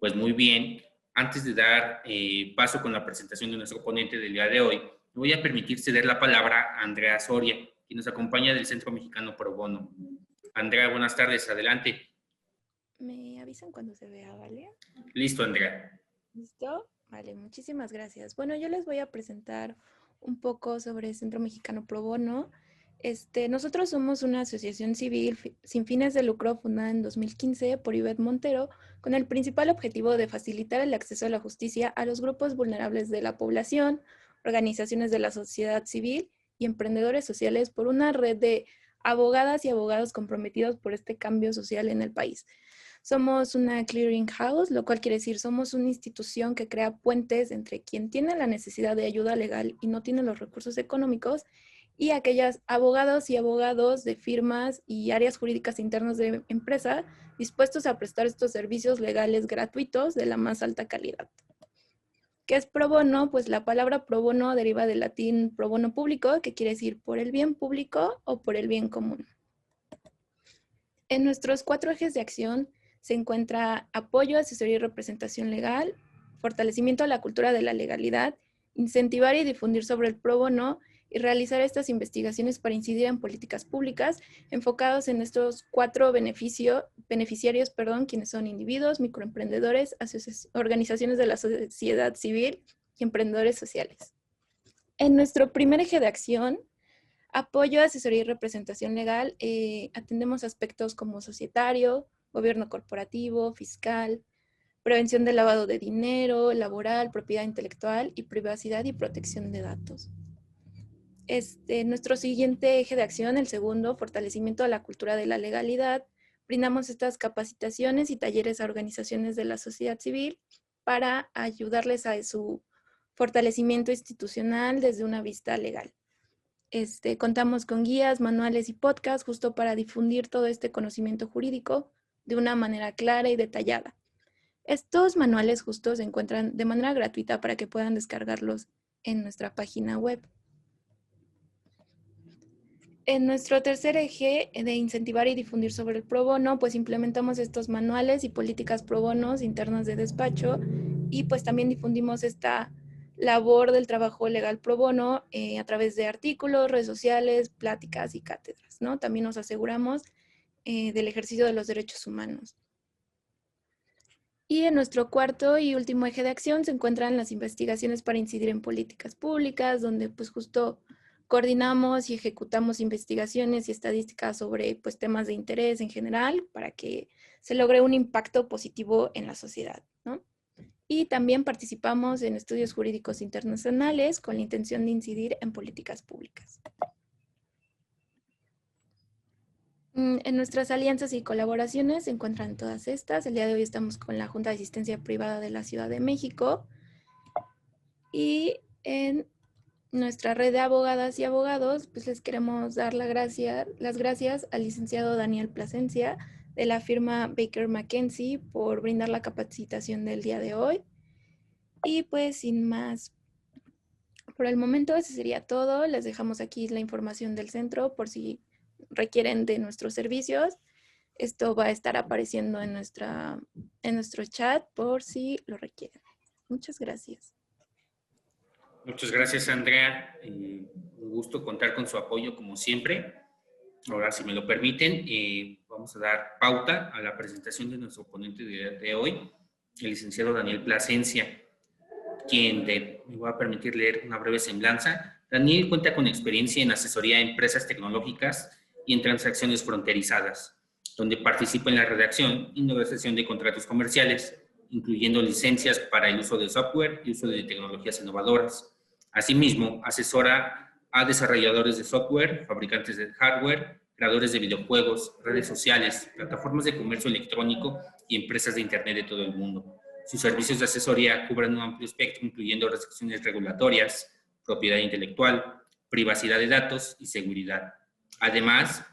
Pues muy bien. Antes de dar paso con la presentación de nuestro ponente del día de hoy, me voy a permitir ceder la palabra a Andrea Soria, quien nos acompaña del Centro Mexicano Pro Bono. Andrea, buenas tardes, adelante. Me avisan cuando se vea, ¿vale? Listo, Andrea. ¿Listo? Vale, muchísimas gracias. Bueno, yo les voy a presentar un poco sobre Centro Mexicano Pro Bono. Nosotros somos una asociación civil sin fines de lucro fundada en 2015 por Ivette Montero, con el principal objetivo de facilitar el acceso a la justicia a los grupos vulnerables de la población, organizaciones de la sociedad civil y emprendedores sociales por una red de abogadas y abogados comprometidos por este cambio social en el país. Somos una clearing house, lo cual quiere decir somos una institución que crea puentes entre quien tiene la necesidad de ayuda legal y no tiene los recursos económicos y aquellas abogados y abogados de firmas y áreas jurídicas internas de empresa dispuestos a prestar estos servicios legales gratuitos de la más alta calidad. ¿Qué es pro bono? Pues la palabra pro bono deriva del latín pro bono público, que quiere decir por el bien público o por el bien común. En nuestros 4 ejes de acción se encuentra apoyo, asesoría y representación legal, fortalecimiento a la cultura de la legalidad, incentivar y difundir sobre el pro bono y realizar estas investigaciones para incidir en políticas públicas enfocados en estos 4 beneficiarios, quienes son individuos, microemprendedores, organizaciones de la sociedad civil y emprendedores sociales. En nuestro primer eje de acción, apoyo, asesoría y representación legal, atendemos aspectos como societario, gobierno corporativo, fiscal, prevención del lavado de dinero, laboral, propiedad intelectual y privacidad y protección de datos. Nuestro siguiente eje de acción, el segundo, fortalecimiento de la cultura de la legalidad, brindamos estas capacitaciones y talleres a organizaciones de la sociedad civil para ayudarles a su fortalecimiento institucional desde una vista legal. Contamos con guías, manuales y podcasts justo para difundir todo este conocimiento jurídico de una manera clara y detallada. Estos manuales justo se encuentran de manera gratuita para que puedan descargarlos en nuestra página web. En nuestro tercer eje de incentivar y difundir sobre el pro bono, pues implementamos estos manuales y políticas pro bonos internas de despacho y pues también difundimos esta labor del trabajo legal pro bono a través de artículos, redes sociales, pláticas y cátedras, ¿no? También nos aseguramos del ejercicio de los derechos humanos. Y en nuestro cuarto y último eje de acción se encuentran las investigaciones para incidir en políticas públicas, donde pues justo coordinamos y ejecutamos investigaciones y estadísticas sobre pues, temas de interés en general para que se logre un impacto positivo en la sociedad, ¿no? Y también participamos en estudios jurídicos internacionales con la intención de incidir en políticas públicas. En nuestras alianzas y colaboraciones se encuentran todas estas. El día de hoy estamos con la Junta de Asistencia Privada de la Ciudad de México y en nuestra red de abogadas y abogados, pues les queremos dar las gracias al licenciado Daniel Plasencia de la firma Baker McKenzie por brindar la capacitación del día de hoy. Y pues sin más, por el momento eso sería todo. Les dejamos aquí la información del centro por si requieren de nuestros servicios. Esto va a estar apareciendo en nuestro chat por si lo requieren. Muchas gracias. Muchas gracias, Andrea. Un gusto contar con su apoyo, como siempre. Ahora, si me lo permiten, vamos a dar pauta a la presentación de nuestro ponente de hoy, el licenciado Daniel Plasencia, quien me voy a permitir leer una breve semblanza. Daniel cuenta con experiencia en asesoría a empresas tecnológicas y en transacciones fronterizadas, donde participa en la redacción y negociación de contratos comerciales, incluyendo licencias para el uso de software y uso de tecnologías innovadoras. Asimismo, asesora a desarrolladores de software, fabricantes de hardware, creadores de videojuegos, redes sociales, plataformas de comercio electrónico y empresas de Internet de todo el mundo. Sus servicios de asesoría cubren un amplio espectro, incluyendo restricciones regulatorias, propiedad intelectual, privacidad de datos y seguridad. Además,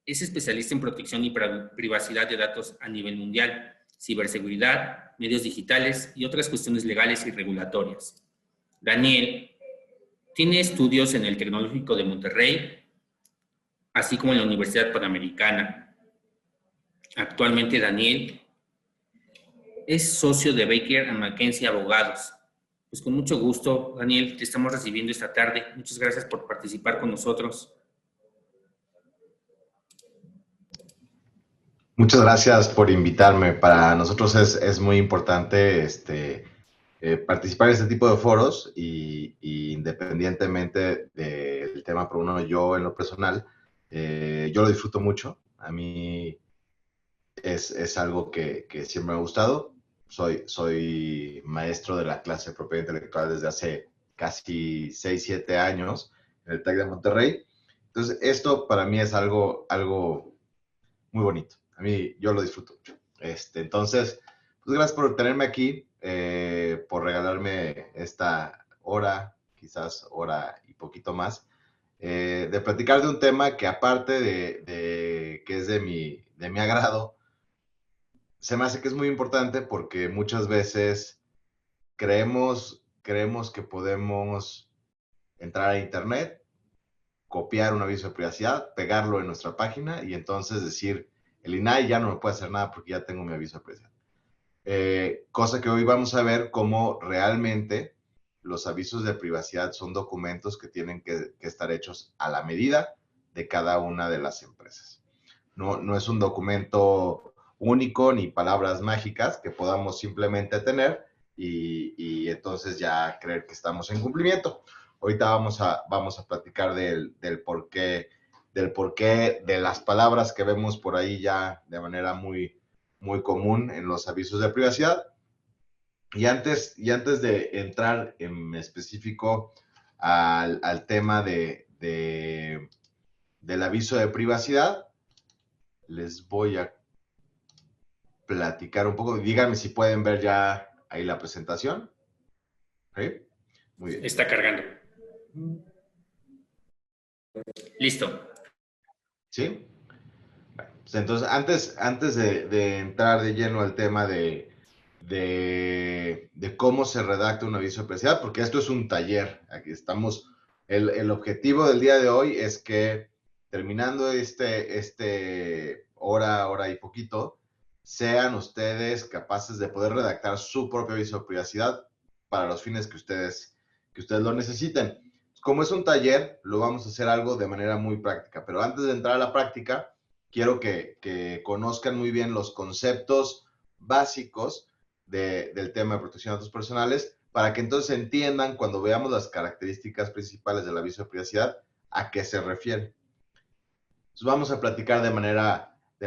es especialista en protección y privacidad de datos a nivel mundial, ciberseguridad, medios digitales y otras cuestiones legales y regulatorias. Daniel tiene estudios en el Tecnológico de Monterrey, así como en la Universidad Panamericana. Actualmente, Daniel es socio de Baker McKenzie Abogados. Pues con mucho gusto, Daniel, te estamos recibiendo esta tarde. Muchas gracias por participar con nosotros. Muchas gracias por invitarme. Para nosotros es muy importante participar en este tipo de foros y independientemente del tema por uno, yo en lo personal, yo lo disfruto mucho. A mí es algo que siempre me ha gustado. Soy maestro de la clase de propiedad intelectual desde hace casi 6, 7 años en el TEC de Monterrey. Entonces, esto para mí es algo muy bonito. A mí, yo lo disfruto mucho. Entonces, pues gracias por tenerme aquí, por regalarme esta hora, quizás hora y poquito más, de platicar de un tema que aparte de que es de mi agrado, se me hace que es muy importante porque muchas veces creemos que podemos entrar a internet, copiar un aviso de privacidad, pegarlo en nuestra página y entonces decir, el INAI ya no me puede hacer nada porque ya tengo mi aviso de privacidad. Cosa que hoy vamos a ver cómo realmente los avisos de privacidad son documentos que tienen que estar hechos a la medida de cada una de las empresas. No es un documento único ni palabras mágicas que podamos simplemente tener y entonces ya creer que estamos en cumplimiento. Ahorita vamos a platicar del porqué de las palabras que vemos por ahí ya de manera muy común en los avisos de privacidad. Y antes de entrar en específico al tema del aviso de privacidad, les voy a platicar un poco. Díganme si pueden ver ya ahí la presentación. ¿Sí? Muy bien. Está cargando. Listo. ¿Sí? Bueno, pues entonces, antes de entrar de lleno al tema de cómo se redacta un aviso de privacidad, porque esto es un taller. Aquí estamos. El objetivo del día de hoy es que terminando hora y poquito, sean ustedes capaces de poder redactar su propio aviso de privacidad para los fines que ustedes lo necesiten. Como es un taller, lo vamos a hacer algo de manera muy práctica, pero antes de entrar a la práctica, quiero que conozcan muy bien los conceptos básicos del tema de protección de datos personales para que entonces entiendan cuando veamos las características principales del aviso de privacidad a qué se refiere. Entonces vamos a platicar de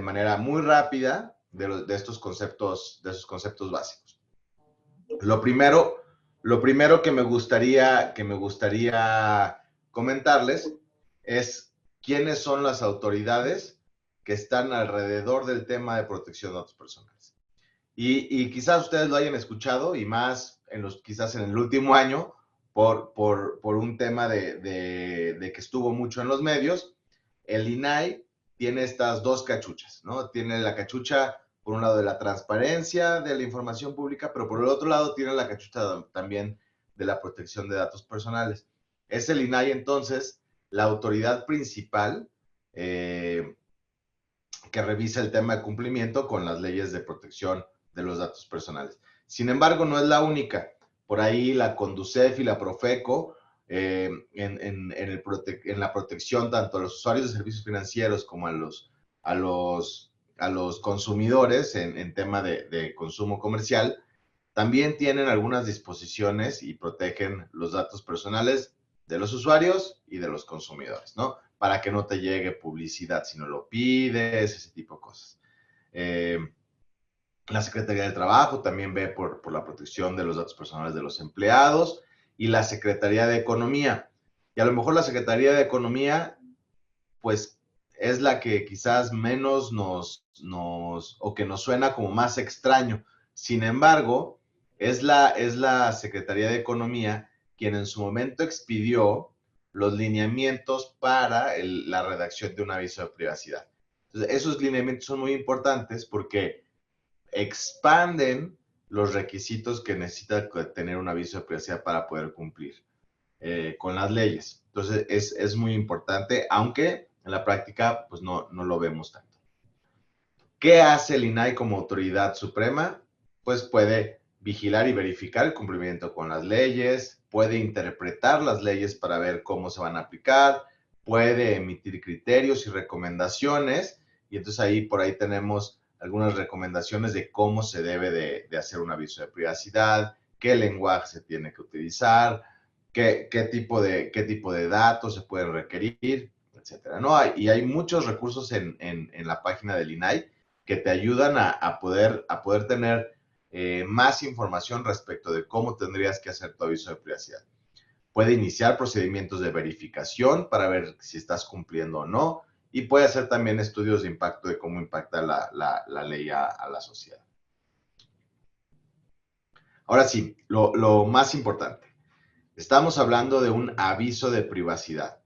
manera muy rápida de estos conceptos básicos. Lo primero que me gustaría comentarles es quiénes son las autoridades que están alrededor del tema de protección de datos personales. Y quizás ustedes lo hayan escuchado y más quizás en el último año por un tema de que estuvo mucho en los medios. El INAI tiene estas dos cachuchas, ¿no? Tiene la cachucha, por un lado, de la transparencia de la información pública, pero por el otro lado tiene la cachucha también de la protección de datos personales. Es el INAI, entonces, la autoridad principal que revisa el tema de cumplimiento con las leyes de protección de los datos personales. Sin embargo, no es la única. Por ahí la CONDUCEF y la PROFECO, en la protección tanto a los usuarios de servicios financieros como a los consumidores en tema de consumo comercial, también tienen algunas disposiciones y protegen los datos personales de los usuarios y de los consumidores, ¿no? Para que no te llegue publicidad si no lo pides, ese tipo de cosas. La Secretaría del Trabajo también ve por la protección de los datos personales de los empleados y la Secretaría de Economía. Y a lo mejor la Secretaría de Economía, pues, es la que quizás menos o que nos suena como más extraño. Sin embargo, es la Secretaría de Economía quien en su momento expidió los lineamientos para la redacción de un aviso de privacidad. Entonces, esos lineamientos son muy importantes porque expanden los requisitos que necesita tener un aviso de privacidad para poder cumplir con las leyes. Entonces, es muy importante, aunque en la práctica pues no lo vemos tanto. ¿Qué hace el INAI como autoridad suprema? pues puede vigilar y verificar el cumplimiento con las leyes, puede interpretar las leyes para ver cómo se van a aplicar, puede emitir criterios y recomendaciones, y entonces ahí por ahí tenemos algunas recomendaciones de cómo se debe de hacer un aviso de privacidad, qué lenguaje se tiene que utilizar, qué tipo de datos se pueden requerir, etcétera, ¿no? Y hay muchos recursos en la página del INAI que te ayudan a poder tener más información respecto de cómo tendrías que hacer tu aviso de privacidad. Puede iniciar procedimientos de verificación para ver si estás cumpliendo o no, y puede hacer también estudios de impacto de cómo impacta la ley a la sociedad. Ahora sí, lo más importante. Estamos hablando de un aviso de privacidad.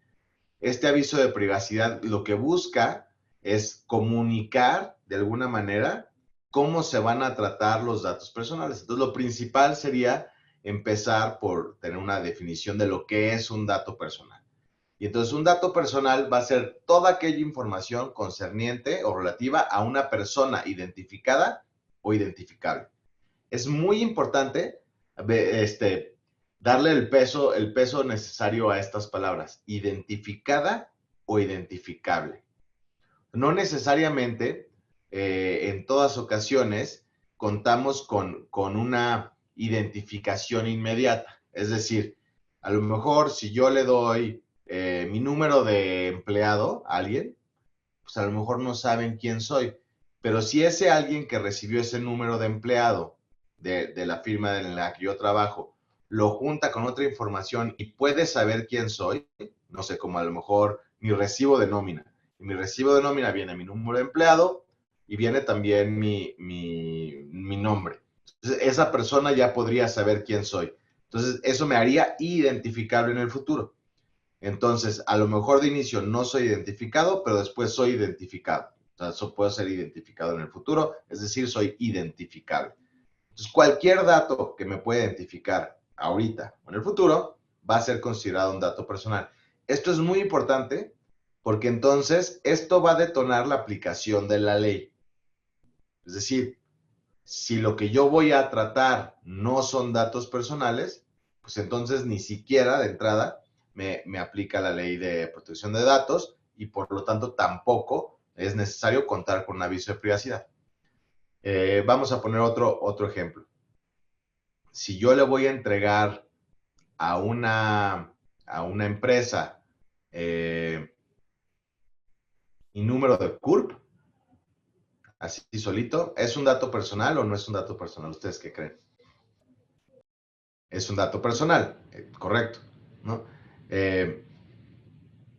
Este aviso de privacidad lo que busca es comunicar de alguna manera cómo se van a tratar los datos personales. Entonces, lo principal sería empezar por tener una definición de lo que es un dato personal. Y entonces, un dato personal va a ser toda aquella información concerniente o relativa a una persona identificada o identificable. Es muy importante darle el peso necesario a estas palabras, identificada o identificable. No necesariamente en todas ocasiones contamos con una identificación inmediata. Es decir, a lo mejor si yo le doy mi número de empleado a alguien, pues a lo mejor no saben quién soy. Pero si ese alguien que recibió ese número de empleado de la firma en la que yo trabajo, lo junta con otra información y puede saber quién soy, no sé, como a lo mejor mi recibo de nómina. En mi recibo de nómina viene mi número de empleado y viene también mi nombre. Entonces, esa persona ya podría saber quién soy. Entonces, eso me haría identificable en el futuro. Entonces, a lo mejor de inicio no soy identificado, pero después soy identificado. O sea, puedo ser identificado en el futuro, es decir, soy identificable. Entonces, cualquier dato que me pueda identificar ahorita o en el futuro va a ser considerado un dato personal. Esto es muy importante porque entonces esto va a detonar la aplicación de la ley. Es decir, si lo que yo voy a tratar no son datos personales, pues entonces ni siquiera de entrada me aplica la ley de protección de datos y por lo tanto tampoco es necesario contar con un aviso de privacidad. Vamos a poner otro ejemplo. Si yo le voy a entregar a una empresa mi número de CURP, así solito, ¿es un dato personal o no es un dato personal? ¿Ustedes qué creen? Es un dato personal, correcto, ¿no?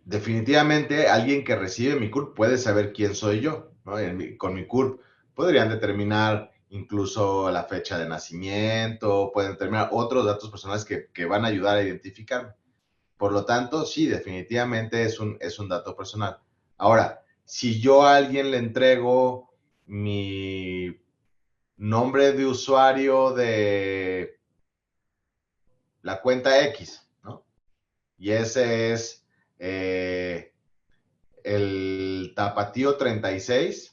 Definitivamente alguien que recibe mi CURP puede saber quién soy yo, ¿no? Con mi CURP podrían determinar incluso la fecha de nacimiento, pueden determinar otros datos personales que van a ayudar a identificarme. Por lo tanto, sí, definitivamente es un dato personal. Ahora, si yo a alguien le entrego mi nombre de usuario de la cuenta X, ¿no? Y ese es el tapatío36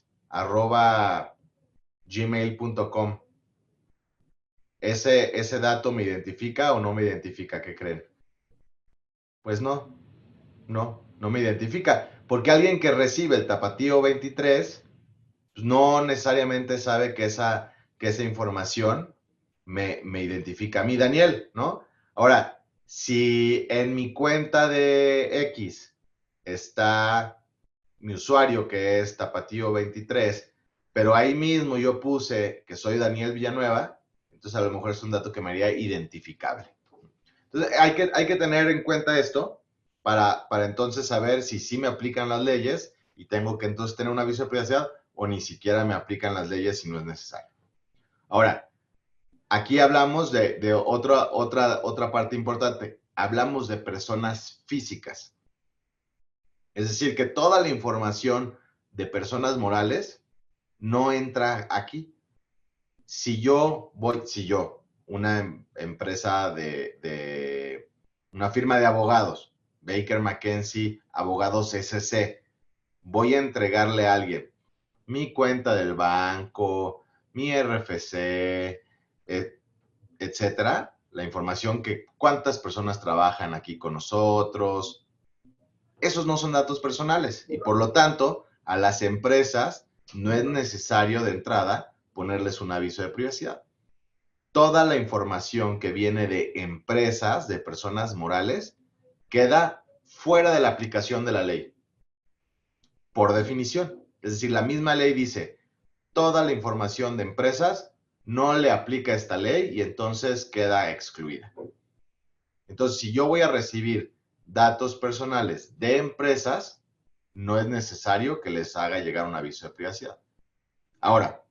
@gmail.com. ¿Ese dato me identifica o no me identifica? ¿Qué creen? Pues no me identifica. Porque alguien que recibe el tapatío 23, pues no necesariamente sabe que esa información me identifica a mí, Daniel, ¿no? Ahora, si en mi cuenta de X está mi usuario, que es tapatío 23, pero ahí mismo yo puse que soy Daniel Villanueva, entonces a lo mejor es un dato que me haría identificable. Entonces hay que tener en cuenta esto para entonces saber si sí me aplican las leyes y tengo que entonces tener un aviso de privacidad o ni siquiera me aplican las leyes si no es necesario. Ahora, aquí hablamos de otra parte importante. Hablamos de personas físicas. Es decir, que toda la información de personas morales no entra aquí. Si yo, una empresa una firma de abogados, Baker McKenzie, Abogados SC, voy a entregarle a alguien mi cuenta del banco, mi RFC, etcétera, la información que cuántas personas trabajan aquí con nosotros. Esos no son datos personales y por lo tanto a las empresas no es necesario de entrada ponerles un aviso de privacidad. Toda la información que viene de empresas, de personas morales, queda fuera de la aplicación de la ley, por definición. Es decir, la misma ley dice, toda la información de empresas no le aplica esta ley y entonces queda excluida. Entonces, si yo voy a recibir datos personales de empresas, no es necesario que les haga llegar un aviso de privacidad. Ahora,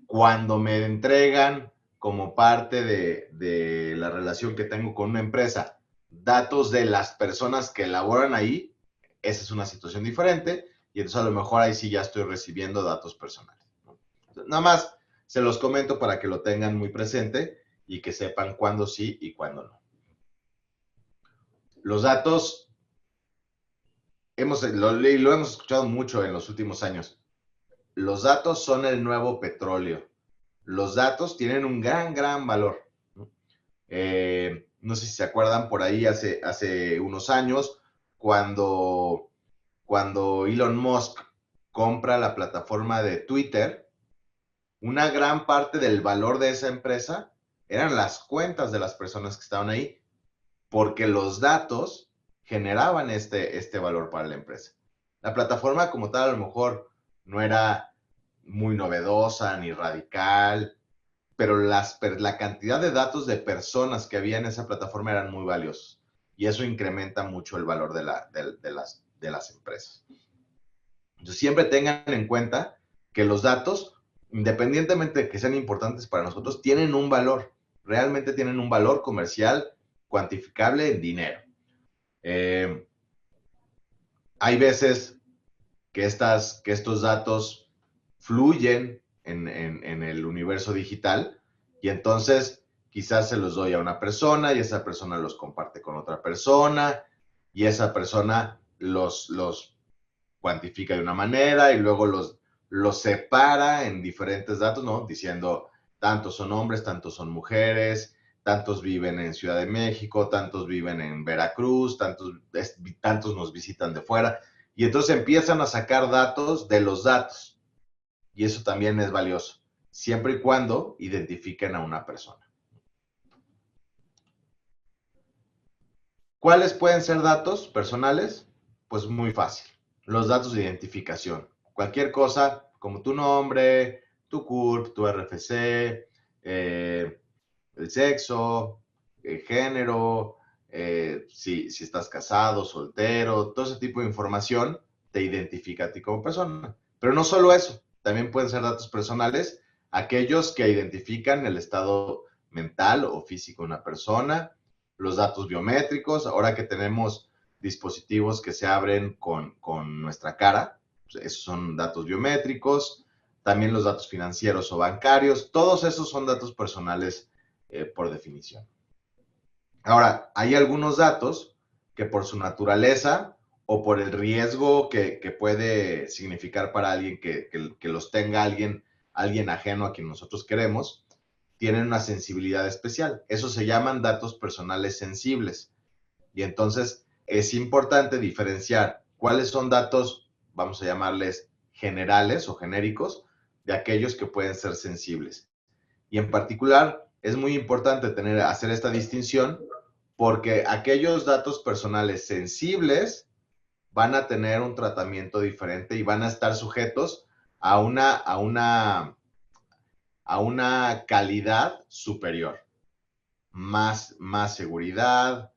cuando me entregan como parte de la relación que tengo con una empresa datos de las personas que laboran ahí, esa es una situación diferente y entonces a lo mejor ahí sí ya estoy recibiendo datos personales, ¿no? Nada más se los comento para que lo tengan muy presente y que sepan cuándo sí y cuándo no. Los datos, lo hemos escuchado mucho en los últimos años, los datos son el nuevo petróleo. Los datos tienen un gran valor. No sé si se acuerdan por ahí hace unos años, cuando Elon Musk compra la plataforma de Twitter, una gran parte del valor de esa empresa eran las cuentas de las personas que estaban ahí, porque los datos generaban este valor para la empresa. La plataforma como tal a lo mejor no era muy novedosa ni radical, pero la cantidad de datos de personas que había en esa plataforma eran muy valiosos y eso incrementa mucho el valor de las empresas. Entonces, siempre tengan en cuenta que los datos, independientemente de que sean importantes para nosotros, tienen un valor, realmente tienen un valor comercial cuantificable en dinero. Hay veces que estos datos fluyen en el universo digital y entonces quizás se los doy a una persona y esa persona los comparte con otra persona y esa persona los cuantifica de una manera y luego los separa en diferentes datos, ¿no? Diciendo, tantos son hombres, tantos son mujeres, tantos viven en Ciudad de México, tantos viven en Veracruz, tantos nos visitan de fuera. Y entonces empiezan a sacar datos de los datos. Y eso también es valioso, siempre y cuando identifiquen a una persona. ¿Cuáles pueden ser datos personales? Pues muy fácil. Los datos de identificación. Cualquier cosa como tu nombre, tu CURP, tu RFC, el sexo, el género, si estás casado, soltero, todo ese tipo de información te identifica a ti como persona. Pero no solo eso, también pueden ser datos personales, aquellos que identifican el estado mental o físico de una persona, los datos biométricos, ahora que tenemos dispositivos que se abren con nuestra cara, pues esos son datos biométricos, también los datos financieros o bancarios, todos esos son datos personales por definición. Ahora, hay algunos datos que por su naturaleza o por el riesgo que puede significar para alguien que los tenga alguien ajeno a quien nosotros queremos, tienen una sensibilidad especial. Eso se llaman datos personales sensibles. Y entonces es importante diferenciar cuáles son datos, vamos a llamarles generales o genéricos, de aquellos que pueden ser sensibles. Y en particular, es muy importante hacer esta distinción porque aquellos datos personales sensibles van a tener un tratamiento diferente y van a estar sujetos a una calidad superior, más seguridad,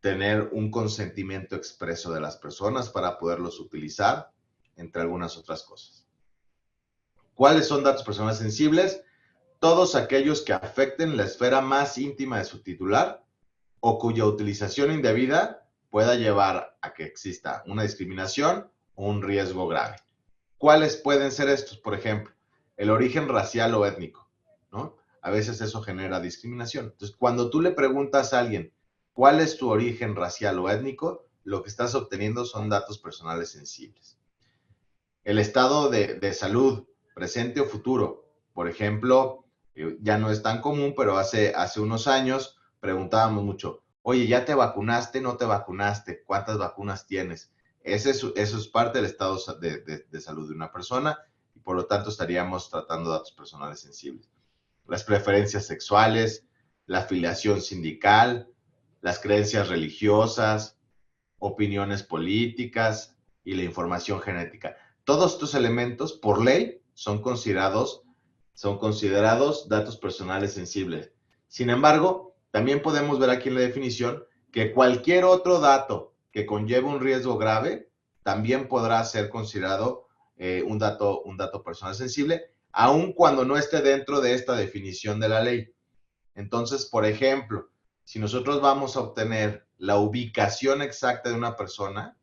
tener un consentimiento expreso de las personas para poderlos utilizar, entre algunas otras cosas. ¿Cuáles son datos personales sensibles? Todos aquellos que afecten la esfera más íntima de su titular o cuya utilización indebida pueda llevar a que exista una discriminación o un riesgo grave. ¿Cuáles pueden ser estos? Por ejemplo, el origen racial o étnico, ¿no? A veces eso genera discriminación. Entonces, cuando tú le preguntas a alguien, ¿cuál es tu origen racial o étnico? Lo que estás obteniendo son datos personales sensibles. El estado de salud, presente o futuro, Por ejemplo, ya no es tan común, pero hace unos años preguntábamos mucho, oye, ¿ya te vacunaste? ¿No te vacunaste? ¿Cuántas vacunas tienes? Eso es parte del estado de salud de una persona y por lo tanto estaríamos tratando datos personales sensibles. Las preferencias sexuales, la afiliación sindical, las creencias religiosas, opiniones políticas y la información genética. Todos estos elementos, por ley, son considerados datos personales sensibles. Sin embargo, también podemos ver aquí en la definición que cualquier otro dato que conlleve un riesgo grave también podrá ser considerado un dato personal sensible, aun cuando no esté dentro de esta definición de la ley. Entonces, por ejemplo, si nosotros vamos a obtener la ubicación exacta de una persona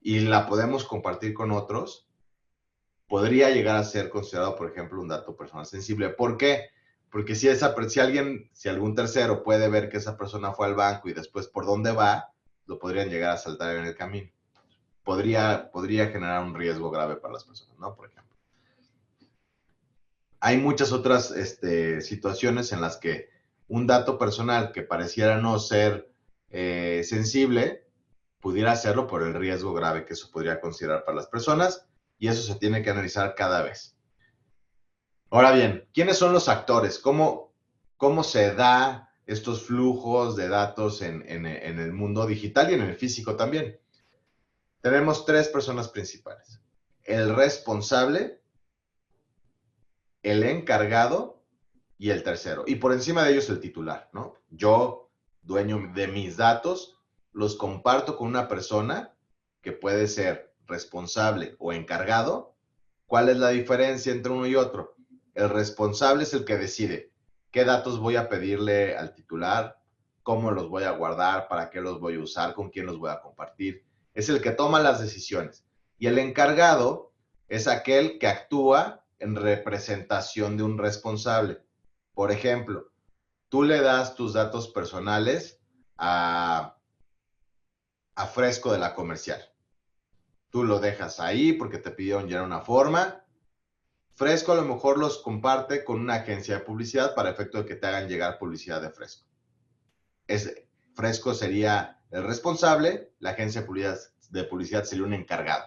y la podemos compartir con otros, podría llegar a ser considerado, por ejemplo, un dato personal sensible. ¿Por qué? Porque si algún tercero puede ver que esa persona fue al banco y después por dónde va, lo podrían llegar a saltar en el camino. Podría generar un riesgo grave para las personas, ¿no? Por ejemplo. Hay muchas otras situaciones en las que un dato personal que pareciera no ser sensible, pudiera hacerlo por el riesgo grave que eso podría considerar para las personas, y eso se tiene que analizar cada vez. Ahora bien, ¿quiénes son los actores? ¿Cómo se da estos flujos de datos en el mundo digital y en el físico también? Tenemos 3 personas principales. El responsable, el encargado y el tercero. Y por encima de ellos el titular, ¿no? Yo, dueño de mis datos, los comparto con una persona que puede ser responsable o encargado. ¿Cuál es la diferencia entre uno y otro? El responsable es el que decide qué datos voy a pedirle al titular, cómo los voy a guardar, para qué los voy a usar, con quién los voy a compartir. Es el que toma las decisiones. Y el encargado es aquel que actúa en representación de un responsable. Por ejemplo, tú le das tus datos personales a Fresco de la Comercial. Tú lo dejas ahí porque te pidieron llenar una forma. Fresco a lo mejor los comparte con una agencia de publicidad para efecto de que te hagan llegar publicidad de Fresco. Fresco sería el responsable, la agencia de publicidad sería un encargado.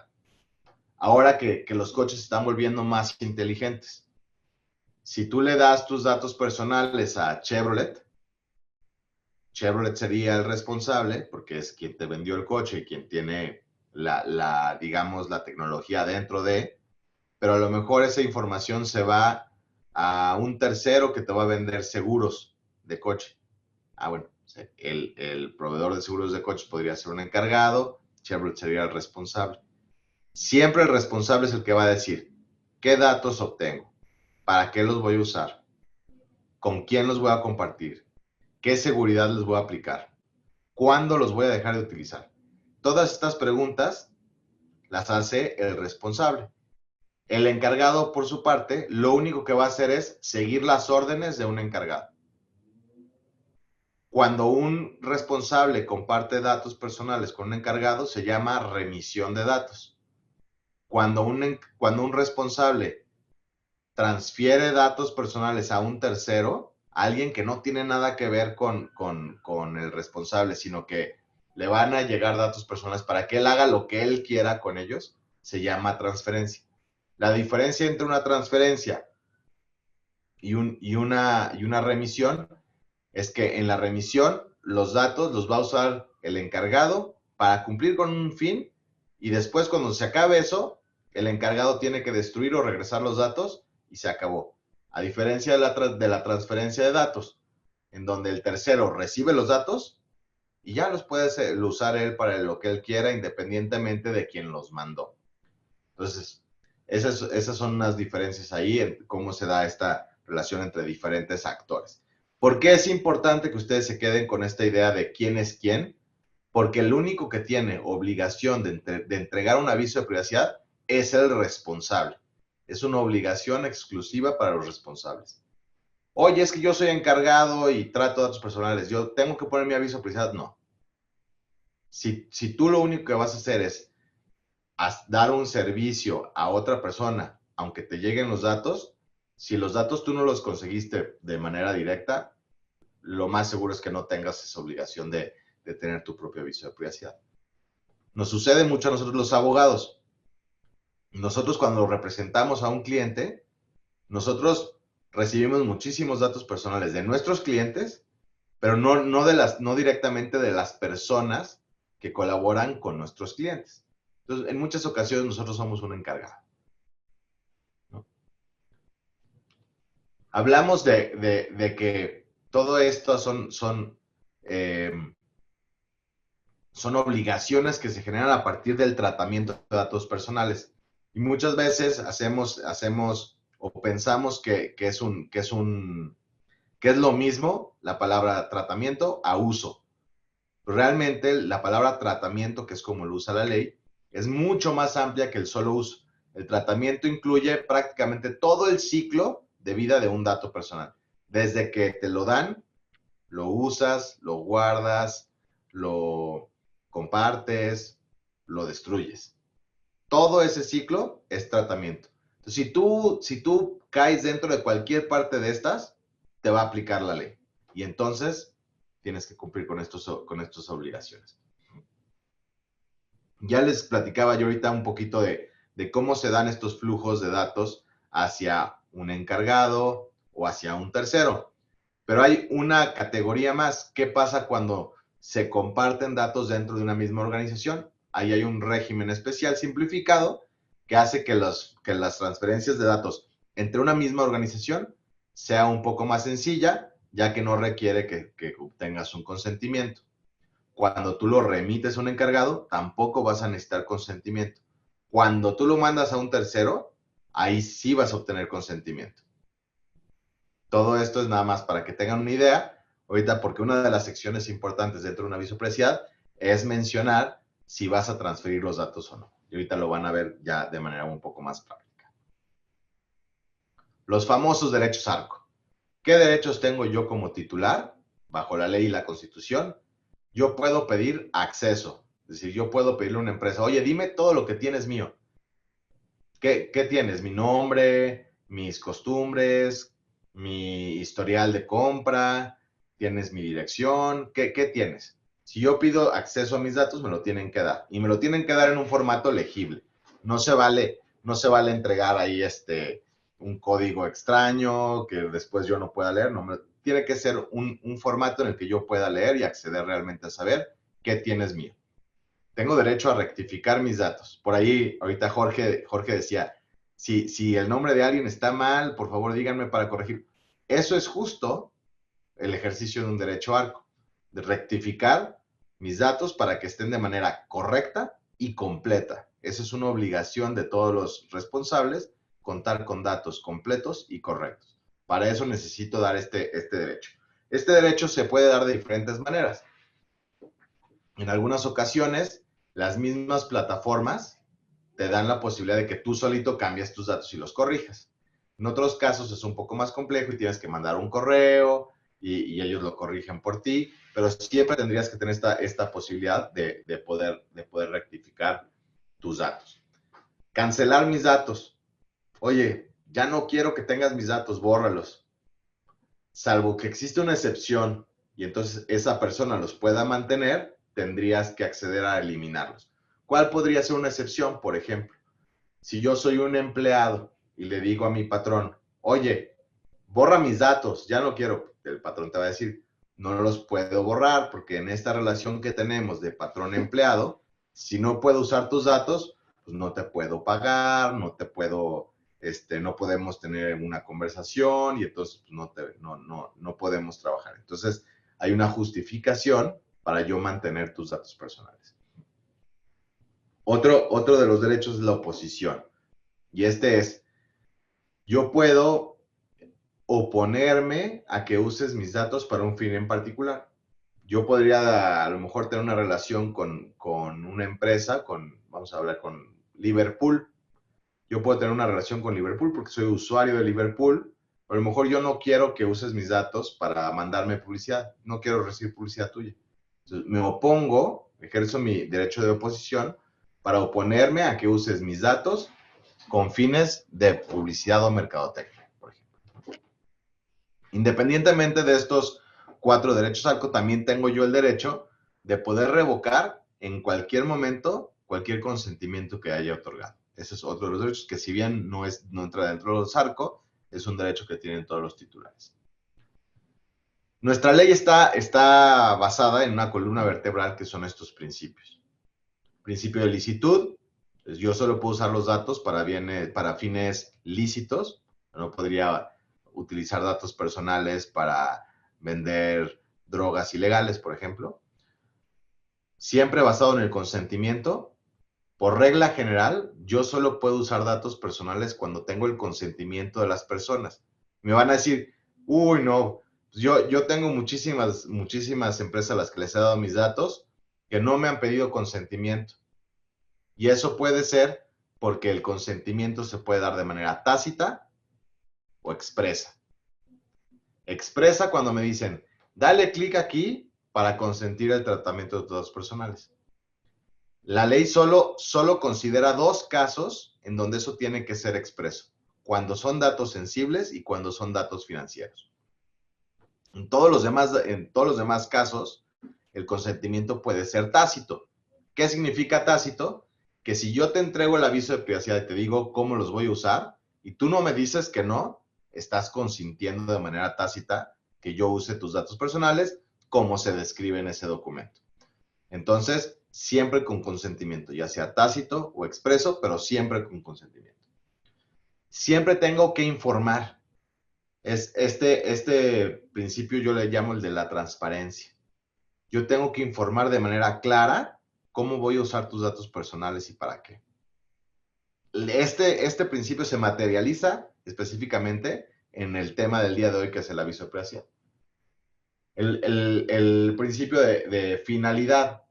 Ahora que los coches se están volviendo más inteligentes, si tú le das tus datos personales a Chevrolet sería el responsable porque es quien te vendió el coche y quien tiene digamos, la tecnología dentro de, pero a lo mejor esa información se va a un tercero que te va a vender seguros de coche. Bueno, el proveedor de seguros de coches podría ser un encargado, Chevrolet sería el responsable. Siempre el responsable es el que va a decir qué datos obtengo, para qué los voy a usar, con quién los voy a compartir, qué seguridad les voy a aplicar, cuándo los voy a dejar de utilizar. Todas estas preguntas las hace el responsable. El encargado, por su parte, lo único que va a hacer es seguir las órdenes de un encargado. Cuando un responsable comparte datos personales con un encargado, se llama remisión de datos. Cuando un responsable transfiere datos personales a un tercero, a alguien que no tiene nada que ver con el responsable, sino que le van a llegar datos personales para que él haga lo que él quiera con ellos, se llama transferencia. La diferencia entre una transferencia y una remisión es que en la remisión los datos los va a usar el encargado para cumplir con un fin y después cuando se acabe eso, el encargado tiene que destruir o regresar los datos y se acabó. A diferencia de la transferencia de datos, en donde el tercero recibe los datos y ya los puede usar él para lo que él quiera independientemente de quien los mandó. Entonces, esas son unas diferencias ahí en cómo se da esta relación entre diferentes actores. ¿Por qué es importante que ustedes se queden con esta idea de quién es quién? Porque el único que tiene obligación de entregar un aviso de privacidad es el responsable. Es una obligación exclusiva para los responsables. Oye, es que yo soy encargado y trato datos personales. ¿Yo tengo que poner mi aviso de privacidad? No. Si tú lo único que vas a hacer es dar un servicio a otra persona, aunque te lleguen los datos, Si los datos tú no los conseguiste de manera directa, lo más seguro es que no tengas esa obligación de tener tu propio aviso de privacidad. Nos sucede mucho a nosotros los abogados. Nosotros cuando representamos a un cliente, nosotros recibimos muchísimos datos personales de nuestros clientes, pero no directamente de las personas que colaboran con nuestros clientes. Entonces, en muchas ocasiones nosotros somos un encargado, ¿no? Hablamos de que todo esto son obligaciones que se generan a partir del tratamiento de datos personales. Y muchas veces hacemos o pensamos que es lo mismo la palabra tratamiento a uso. Realmente la palabra tratamiento, que es como lo usa la ley, es mucho más amplia que el solo uso. El tratamiento incluye prácticamente todo el ciclo de vida de un dato personal. Desde que te lo dan, lo usas, lo guardas, lo compartes, lo destruyes. Todo ese ciclo es tratamiento. Entonces, si tú caes dentro de cualquier parte de estas, te va a aplicar la ley. Y entonces tienes que cumplir con estas obligaciones. Ya les platicaba yo ahorita un poquito de cómo se dan estos flujos de datos hacia un encargado o hacia un tercero. Pero hay una categoría más. ¿Qué pasa cuando se comparten datos dentro de una misma organización? Ahí hay un régimen especial simplificado que hace que las transferencias de datos entre una misma organización sea un poco más sencilla, ya que no requiere que obtengas un consentimiento. Cuando tú lo remites a un encargado, tampoco vas a necesitar consentimiento. Cuando tú lo mandas a un tercero, ahí sí vas a obtener consentimiento. Todo esto es nada más para que tengan una idea, ahorita, porque una de las secciones importantes dentro de un aviso de privacidad es mencionar si vas a transferir los datos o no. Y ahorita lo van a ver ya de manera un poco más práctica. Los famosos derechos ARCO. ¿Qué derechos tengo yo como titular? Bajo la ley y la Constitución, yo puedo pedir acceso. Es decir, yo puedo pedirle a una empresa, oye, dime todo lo que tienes mío. ¿Qué tienes? Mi nombre, mis costumbres, mi historial de compra, tienes mi dirección, ¿qué tienes? Si yo pido acceso a mis datos, me lo tienen que dar. Y me lo tienen que dar en un formato legible. No se vale entregar ahí un código extraño que después yo no pueda leer. No, tiene que ser un formato en el que yo pueda leer y acceder realmente a saber qué tienes mío. Tengo derecho a rectificar mis datos. Por ahí, ahorita Jorge decía, si el nombre de alguien está mal, por favor díganme para corregir. Eso es justo el ejercicio de un derecho ARCO, de rectificar mis datos para que estén de manera correcta y completa. Esa es una obligación de todos los responsables, contar con datos completos y correctos. Para eso necesito dar este derecho. Este derecho se puede dar de diferentes maneras. En algunas ocasiones, las mismas plataformas te dan la posibilidad de que tú solito cambies tus datos y los corrijas. En otros casos es un poco más complejo y tienes que mandar un correo y ellos lo corrigen por ti, pero siempre tendrías que tener esta posibilidad de poder rectificar tus datos. Cancelar mis datos. Oye, ya no quiero que tengas mis datos, bórralos. Salvo que existe una excepción y entonces esa persona los pueda mantener, tendrías que acceder a eliminarlos. ¿Cuál podría ser una excepción? Por ejemplo, si yo soy un empleado y le digo a mi patrón, oye, borra mis datos, ya no quiero, el patrón te va a decir, no los puedo borrar porque en esta relación que tenemos de patrón-empleado, si no puedo usar tus datos, pues no te puedo pagar, no te puedo, no podemos tener una conversación y entonces pues, no podemos trabajar. Entonces, hay una justificación para yo mantener tus datos personales. Otro de los derechos es la oposición. Y yo puedo oponerme a que uses mis datos para un fin en particular. Yo podría a lo mejor tener una relación con una empresa, vamos a hablar con Liverpool. Yo puedo tener una relación con Liverpool porque soy usuario de Liverpool. Pero a lo mejor yo no quiero que uses mis datos para mandarme publicidad. No quiero recibir publicidad tuya. Entonces, me opongo, ejerzo mi derecho de oposición para oponerme a que uses mis datos con fines de publicidad o mercadotecnia, por ejemplo. Independientemente de estos 4 derechos ARCO, también tengo yo el derecho de poder revocar en cualquier momento cualquier consentimiento que haya otorgado. Ese es otro de los derechos que, si bien no entra dentro de los ARCO, es un derecho que tienen todos los titulares. Nuestra ley está basada en una columna vertebral que son estos principios. Principio de licitud, pues yo solo puedo usar los datos para fines lícitos. No podría utilizar datos personales para vender drogas ilegales, por ejemplo. Siempre basado en el consentimiento. Por regla general, yo solo puedo usar datos personales cuando tengo el consentimiento de las personas. Me van a decir, uy, no, yo tengo muchísimas empresas a las que les he dado mis datos que no me han pedido consentimiento. Y eso puede ser porque el consentimiento se puede dar de manera tácita o expresa. Expresa cuando me dicen, dale clic aquí para consentir el tratamiento de tus datos personales. La ley solo considera 2 casos en donde eso tiene que ser expreso, cuando son datos sensibles y cuando son datos financieros. En todos los demás casos, el consentimiento puede ser tácito. ¿Qué significa tácito? Que si yo te entrego el aviso de privacidad y te digo cómo los voy a usar, y tú no me dices que no, estás consintiendo de manera tácita que yo use tus datos personales como se describe en ese documento. Entonces, siempre con consentimiento, ya sea tácito o expreso, pero siempre con consentimiento. Siempre tengo que informar. Este principio yo le llamo el de la transparencia. Yo tengo que informar de manera clara cómo voy a usar tus datos personales y para qué. Este principio se materializa específicamente en el tema del día de hoy, que es el aviso de privacidad. El principio de finalidad,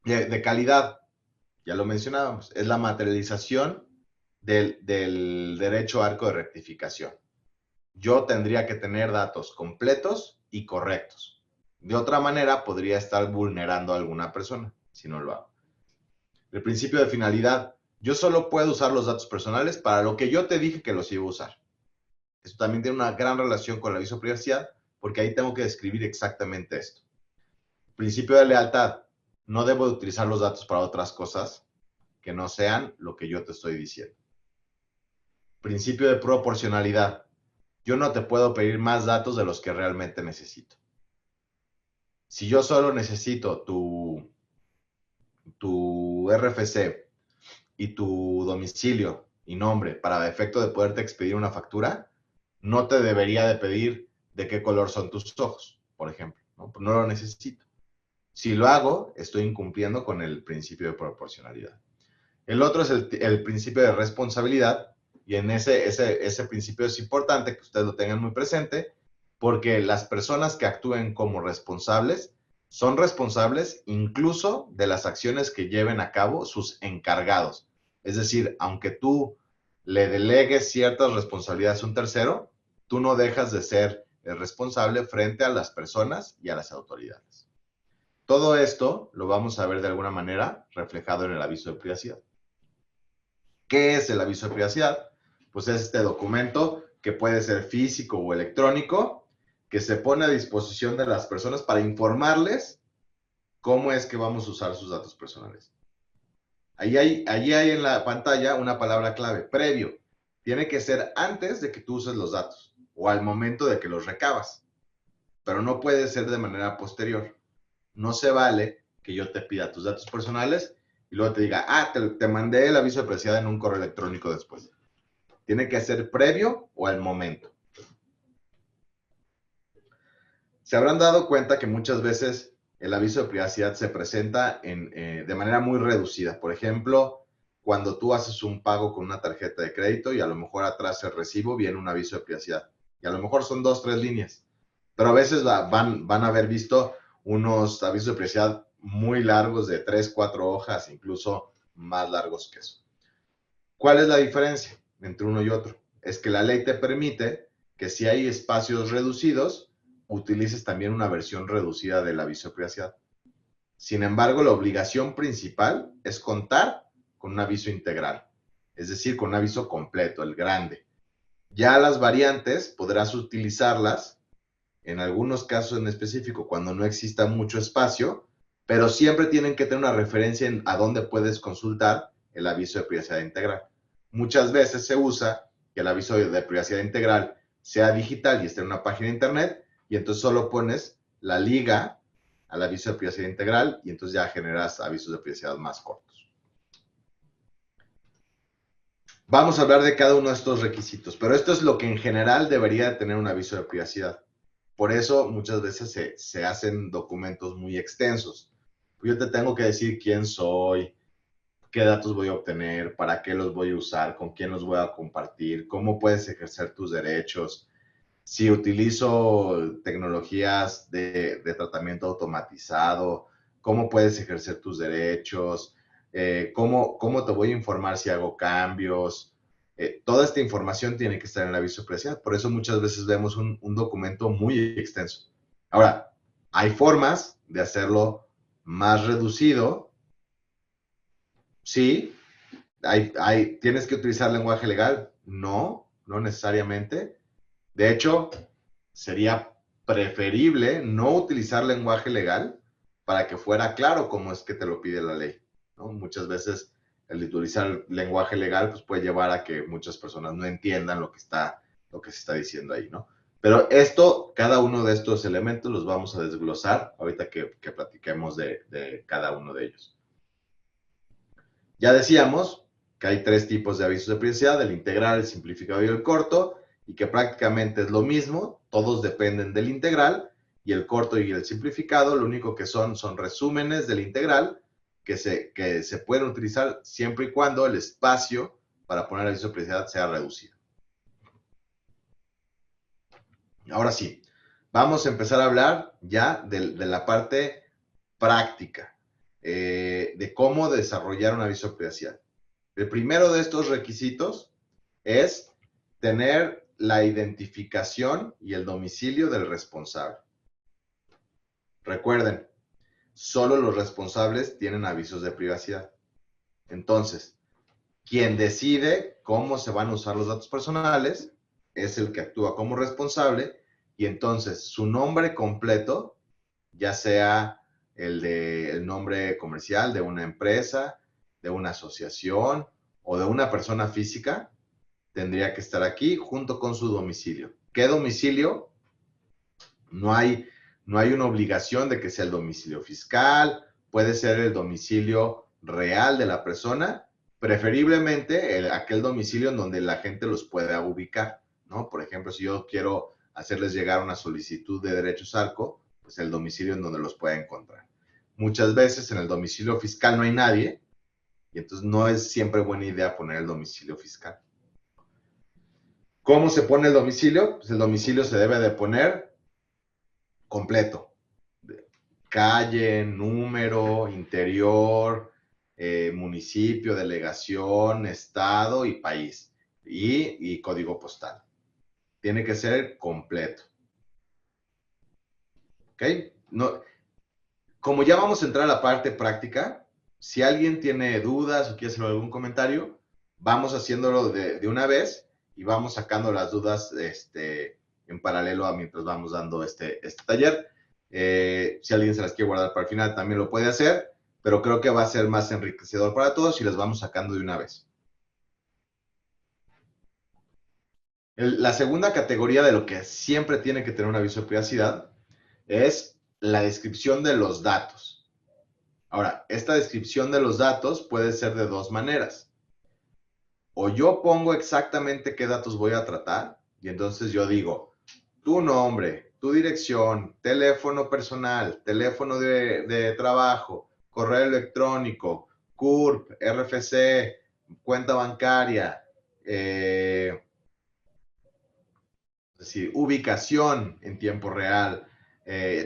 de calidad, ya lo mencionábamos, es la materialización del derecho ARCO de rectificación. Yo tendría que tener datos completos y correctos. De otra manera, podría estar vulnerando a alguna persona si no lo hago. El principio de finalidad. Yo solo puedo usar los datos personales para lo que yo te dije que los iba a usar. Esto también tiene una gran relación con el aviso de privacidad, porque ahí tengo que describir exactamente esto. Principio de lealtad. No debo utilizar los datos para otras cosas que no sean lo que yo te estoy diciendo. Principio de proporcionalidad. Yo no te puedo pedir más datos de los que realmente necesito. Si yo solo necesito tu RFC y tu domicilio y nombre para efecto de poderte expedir una factura, no te debería de pedir de qué color son tus ojos, por ejemplo. No lo necesito. Si lo hago, estoy incumpliendo con el principio de proporcionalidad. El otro es el principio de responsabilidad, y en ese principio es importante que ustedes lo tengan muy presente, porque las personas que actúen como responsables son responsables incluso de las acciones que lleven a cabo sus encargados. Es decir, aunque tú le delegues ciertas responsabilidades a un tercero, tú no dejas de ser el responsable frente a las personas y a las autoridades. Todo esto lo vamos a ver de alguna manera reflejado en el aviso de privacidad. ¿Qué es el aviso de privacidad? Pues es este documento que puede ser físico o electrónico, que se pone a disposición de las personas para informarles cómo es que vamos a usar sus datos personales. Allí hay en la pantalla una palabra clave, previo. Tiene que ser antes de que tú uses los datos o al momento de que los recabas, pero no puede ser de manera posterior. No se vale que yo te pida tus datos personales y luego te diga, te mandé el aviso de privacidad en un correo electrónico después. Tiene que ser previo o al momento. Se habrán dado cuenta que muchas veces el aviso de privacidad se presenta de manera muy reducida. Por ejemplo, cuando tú haces un pago con una tarjeta de crédito y a lo mejor atrás el recibo viene un aviso de privacidad. Y a lo mejor son 2, 3 líneas. Pero a veces van a haber visto unos avisos de privacidad muy largos de 3, 4 hojas, incluso más largos que eso. ¿Cuál es la diferencia entre uno y otro? Es que la ley te permite que si hay espacios reducidos, utilices también una versión reducida del aviso de privacidad. Sin embargo, la obligación principal es contar con un aviso integral, es decir, con un aviso completo, el grande. Ya las variantes podrás utilizarlas en algunos casos en específico cuando no exista mucho espacio, pero siempre tienen que tener una referencia en a dónde puedes consultar el aviso de privacidad integral. Muchas veces se usa que el aviso de privacidad integral sea digital y esté en una página de internet, y entonces solo pones la liga al aviso de privacidad integral y entonces ya generas avisos de privacidad más cortos. Vamos a hablar de cada uno de estos requisitos, pero esto es lo que en general debería de tener un aviso de privacidad. Por eso muchas veces se hacen documentos muy extensos. Yo te tengo que decir quién soy, qué datos voy a obtener, para qué los voy a usar, con quién los voy a compartir, cómo puedes ejercer tus derechos, si utilizo tecnologías de tratamiento automatizado, cómo puedes ejercer tus derechos, cómo te voy a informar si hago cambios. Toda esta información tiene que estar en el aviso de privacidad. Por eso muchas veces vemos un documento muy extenso. Ahora, hay formas de hacerlo más reducido. Sí, ¿tienes que utilizar lenguaje legal? No, no necesariamente. De hecho, sería preferible no utilizar lenguaje legal para que fuera claro cómo es que te lo pide la ley, ¿no? Muchas veces el utilizar lenguaje legal pues, puede llevar a que muchas personas no entiendan lo que se está diciendo ahí, ¿no? Pero cada uno de estos elementos los vamos a desglosar ahorita que platiquemos de cada uno de ellos. Ya decíamos que hay 3 tipos de avisos de privacidad, el integral, el simplificado y el corto, y que prácticamente es lo mismo, todos dependen del integral, y el corto y el simplificado lo único que son resúmenes del integral que se pueden utilizar siempre y cuando el espacio para poner aviso de privacidad sea reducido. Ahora sí, vamos a empezar a hablar ya de la parte práctica, de cómo desarrollar un aviso de privacidad. El primero de estos requisitos es tener la identificación y el domicilio del responsable. Recuerden, solo los responsables tienen avisos de privacidad. Entonces, quien decide cómo se van a usar los datos personales es el que actúa como responsable, y entonces su nombre completo, ya sea el nombre comercial de una empresa, de una asociación o de una persona física, tendría que estar aquí junto con su domicilio. ¿Qué domicilio? No hay una obligación de que sea el domicilio fiscal, puede ser el domicilio real de la persona, preferiblemente aquel domicilio en donde la gente los pueda ubicar, ¿no? Por ejemplo, si yo quiero hacerles llegar una solicitud de derechos ARCO, pues el domicilio en donde los pueda encontrar. Muchas veces en el domicilio fiscal no hay nadie, y entonces no es siempre buena idea poner el domicilio fiscal. ¿Cómo se pone el domicilio? Pues el domicilio se debe de poner completo. Calle, número, interior, municipio, delegación, estado y país. Y código postal. Tiene que ser completo. ¿Ok? No, como ya vamos a entrar a la parte práctica, si alguien tiene dudas o quiere hacer algún comentario, vamos haciéndolo de una vez y vamos sacando las dudas en paralelo a mientras vamos dando este taller. Si alguien se las quiere guardar para el final, también lo puede hacer, pero creo que va a ser más enriquecedor para todos y las vamos sacando de una vez. La segunda categoría de lo que siempre tiene que tener un aviso de privacidad es la descripción de los datos. Ahora, esta descripción de los datos puede ser de 2 maneras. O yo pongo exactamente qué datos voy a tratar, y entonces yo digo, tu nombre, tu dirección, teléfono personal, teléfono de trabajo, correo electrónico, CURP, RFC, cuenta bancaria, es decir, ubicación en tiempo real,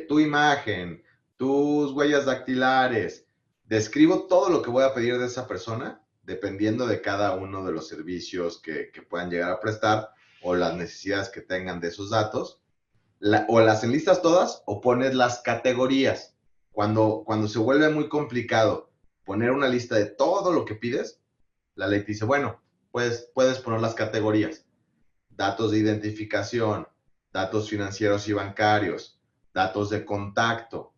tu imagen, tus huellas dactilares. Describo todo lo que voy a pedir de esa persona, dependiendo de cada uno de los servicios que puedan llegar a prestar o las necesidades que tengan de esos datos. O las enlistas todas o pones las categorías. Cuando se vuelve muy complicado poner una lista de todo lo que pides, la ley te dice, bueno, pues puedes poner las categorías. datos de identificación, datos financieros y bancarios, datos de contacto,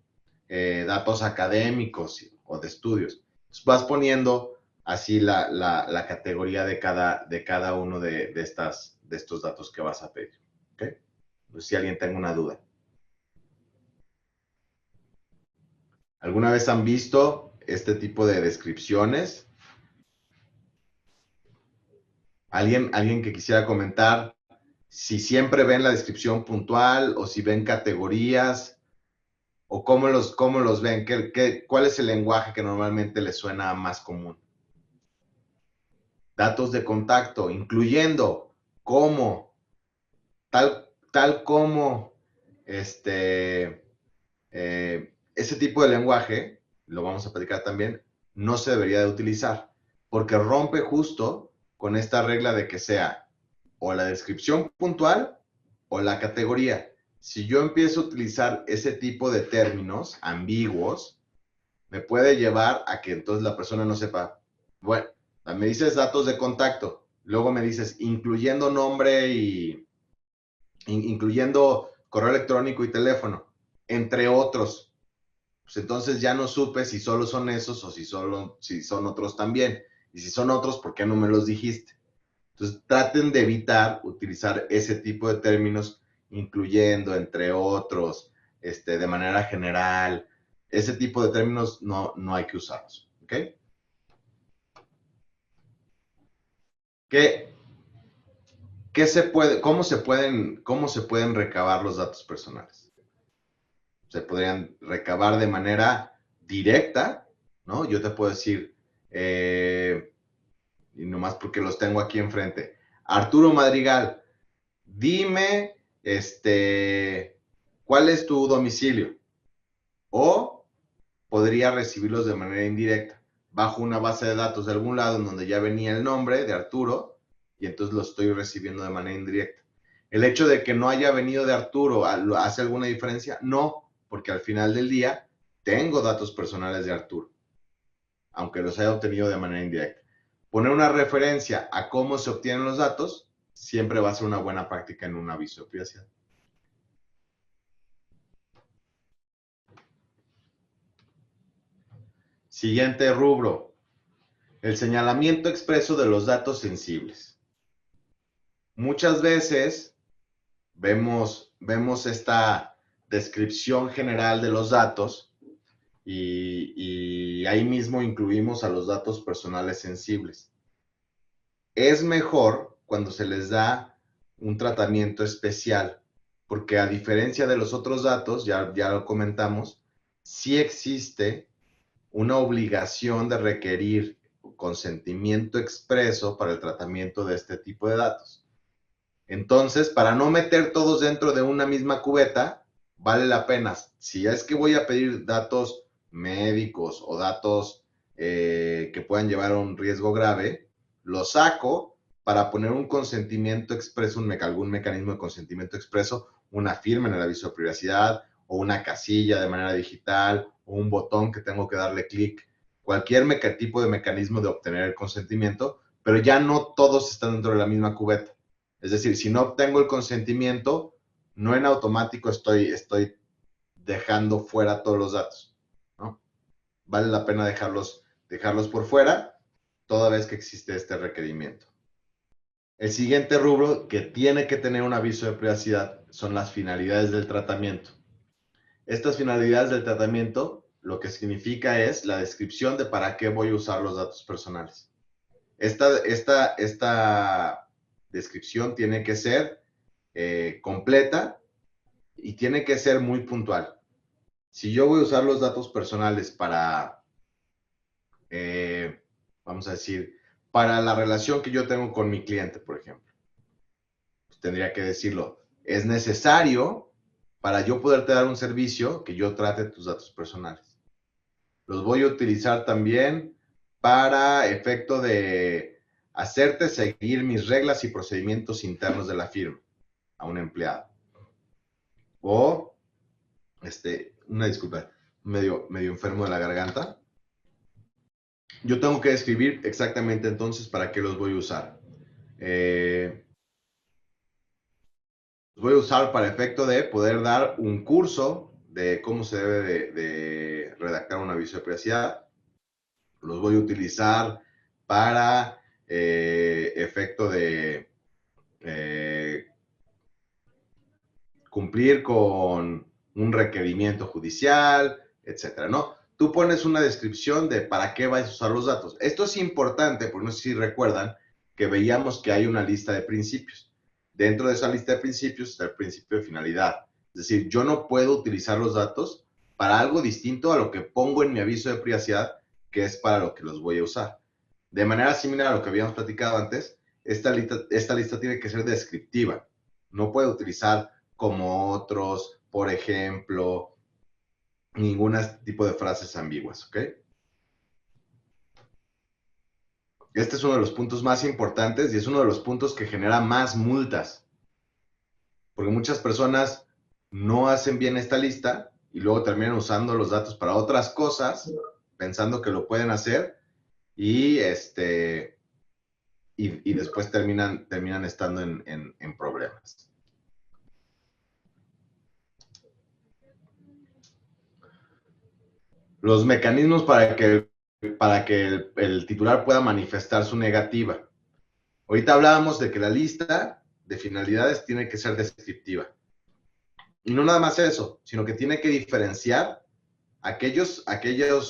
datos académicos o de estudios. Entonces vas poniendo así la categoría de cada uno de estos datos que vas a pedir. ¿Okay? Pues si alguien tenga una duda. ¿Alguna vez han visto este tipo de descripciones? ¿Alguien que quisiera comentar si siempre ven la descripción puntual o si ven categorías o cómo los ven? ¿Cuál es el lenguaje que normalmente les suena más común? Datos de contacto, incluyendo cómo, tal como ese tipo de lenguaje, lo vamos a platicar también, no se debería de utilizar, porque rompe justo con esta regla de que sea o la descripción puntual o la categoría. Si yo empiezo a utilizar ese tipo de términos ambiguos, me puede llevar a que entonces la persona no sepa. Bueno, me dices datos de contacto, luego me dices incluyendo nombre y incluyendo correo electrónico y teléfono, entre otros. Pues entonces ya no supe si solo son esos o si son otros también. Y si son otros, ¿por qué no me los dijiste? Entonces traten de evitar utilizar ese tipo de términos, incluyendo, entre otros, de manera general. Ese tipo de términos no hay que usarlos. ¿Ok? ¿Cómo se pueden recabar los datos personales? Se podrían recabar de manera directa, ¿no? Yo te puedo decir, y nomás porque los tengo aquí enfrente, Arturo Madrigal, dime, ¿cuál es tu domicilio? O podría recibirlos de manera indirecta, bajo una base de datos de algún lado en donde ya venía el nombre de Arturo, y entonces lo estoy recibiendo de manera indirecta. ¿El hecho de que no haya venido de Arturo hace alguna diferencia? No, porque al final del día tengo datos personales de Arturo, aunque los haya obtenido de manera indirecta. Poner una referencia a cómo se obtienen los datos siempre va a ser una buena práctica en un aviso de privacidad. Siguiente rubro, el señalamiento expreso de los datos sensibles. Muchas veces vemos esta descripción general de los datos y ahí mismo incluimos a los datos personales sensibles. Es mejor cuando se les da un tratamiento especial, porque a diferencia de los otros datos, ya lo comentamos, sí existe una obligación de requerir consentimiento expreso para el tratamiento de este tipo de datos. Entonces, para no meter todos dentro de una misma cubeta, vale la pena. Si es que voy a pedir datos médicos o datos que puedan llevar a un riesgo grave, los saco para poner un consentimiento expreso, algún mecanismo de consentimiento expreso, una firma en el aviso de privacidad o una casilla de manera digital o un botón que tengo que darle clic. Cualquier tipo de mecanismo de obtener el consentimiento, pero ya no todos están dentro de la misma cubeta. Es decir, si no obtengo el consentimiento, no en automático estoy dejando fuera todos los datos, ¿no? Vale la pena dejarlos por fuera toda vez que existe este requerimiento. El siguiente rubro que tiene que tener un aviso de privacidad son las finalidades del tratamiento. Estas finalidades del tratamiento lo que significa es la descripción de para qué voy a usar los datos personales. Esta descripción tiene que ser completa y tiene que ser muy puntual. Si yo voy a usar los datos personales para, vamos a decir, para la relación que yo tengo con mi cliente, por ejemplo, pues tendría que decirlo, es necesario para yo poderte dar un servicio que yo trate tus datos personales. Los voy a utilizar también para efecto de hacerte seguir mis reglas y procedimientos internos de la firma a un empleado. O, una disculpa, medio enfermo de la garganta. Yo tengo que describir exactamente entonces para qué los voy a usar. usar para efecto de poder dar un curso de cómo se debe de redactar un aviso de privacidad. Los voy a utilizar para efecto de cumplir con un requerimiento judicial, etcétera, ¿no? Tú pones una descripción de para qué vas a usar los datos. Esto es importante, porque no sé si recuerdan que veíamos que hay una lista de principios. Dentro de esa lista de principios está el principio de finalidad. Es decir, yo no puedo utilizar los datos para algo distinto a lo que pongo en mi aviso de privacidad, que es para lo que los voy a usar. De manera similar a lo que habíamos platicado antes, esta lista tiene que ser descriptiva. No puedo utilizar como otros, por ejemplo, ningún tipo de frases ambiguas, ¿ok? Este es uno de los puntos más importantes y es uno de los puntos que genera más multas. Porque muchas personas no hacen bien esta lista y luego terminan usando los datos para otras cosas, pensando que lo pueden hacer y, y después terminan estando en problemas. Los mecanismos para que el titular pueda manifestar su negativa. Ahorita hablábamos de que la lista de finalidades tiene que ser descriptiva. Y no nada más eso, sino que tiene que diferenciar aquellas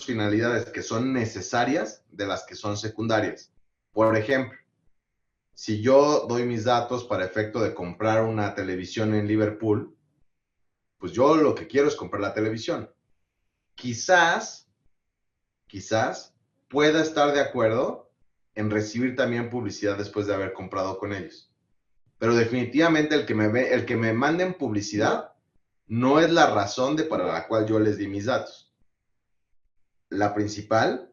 finalidades que son necesarias de las que son secundarias. Por ejemplo, si yo doy mis datos para efecto de comprar una televisión en Liverpool, pues yo lo que quiero es comprar la televisión. Quizás pueda estar de acuerdo en recibir también publicidad después de haber comprado con ellos. Pero definitivamente el que me manden publicidad no es la razón para la cual yo les di mis datos. La principal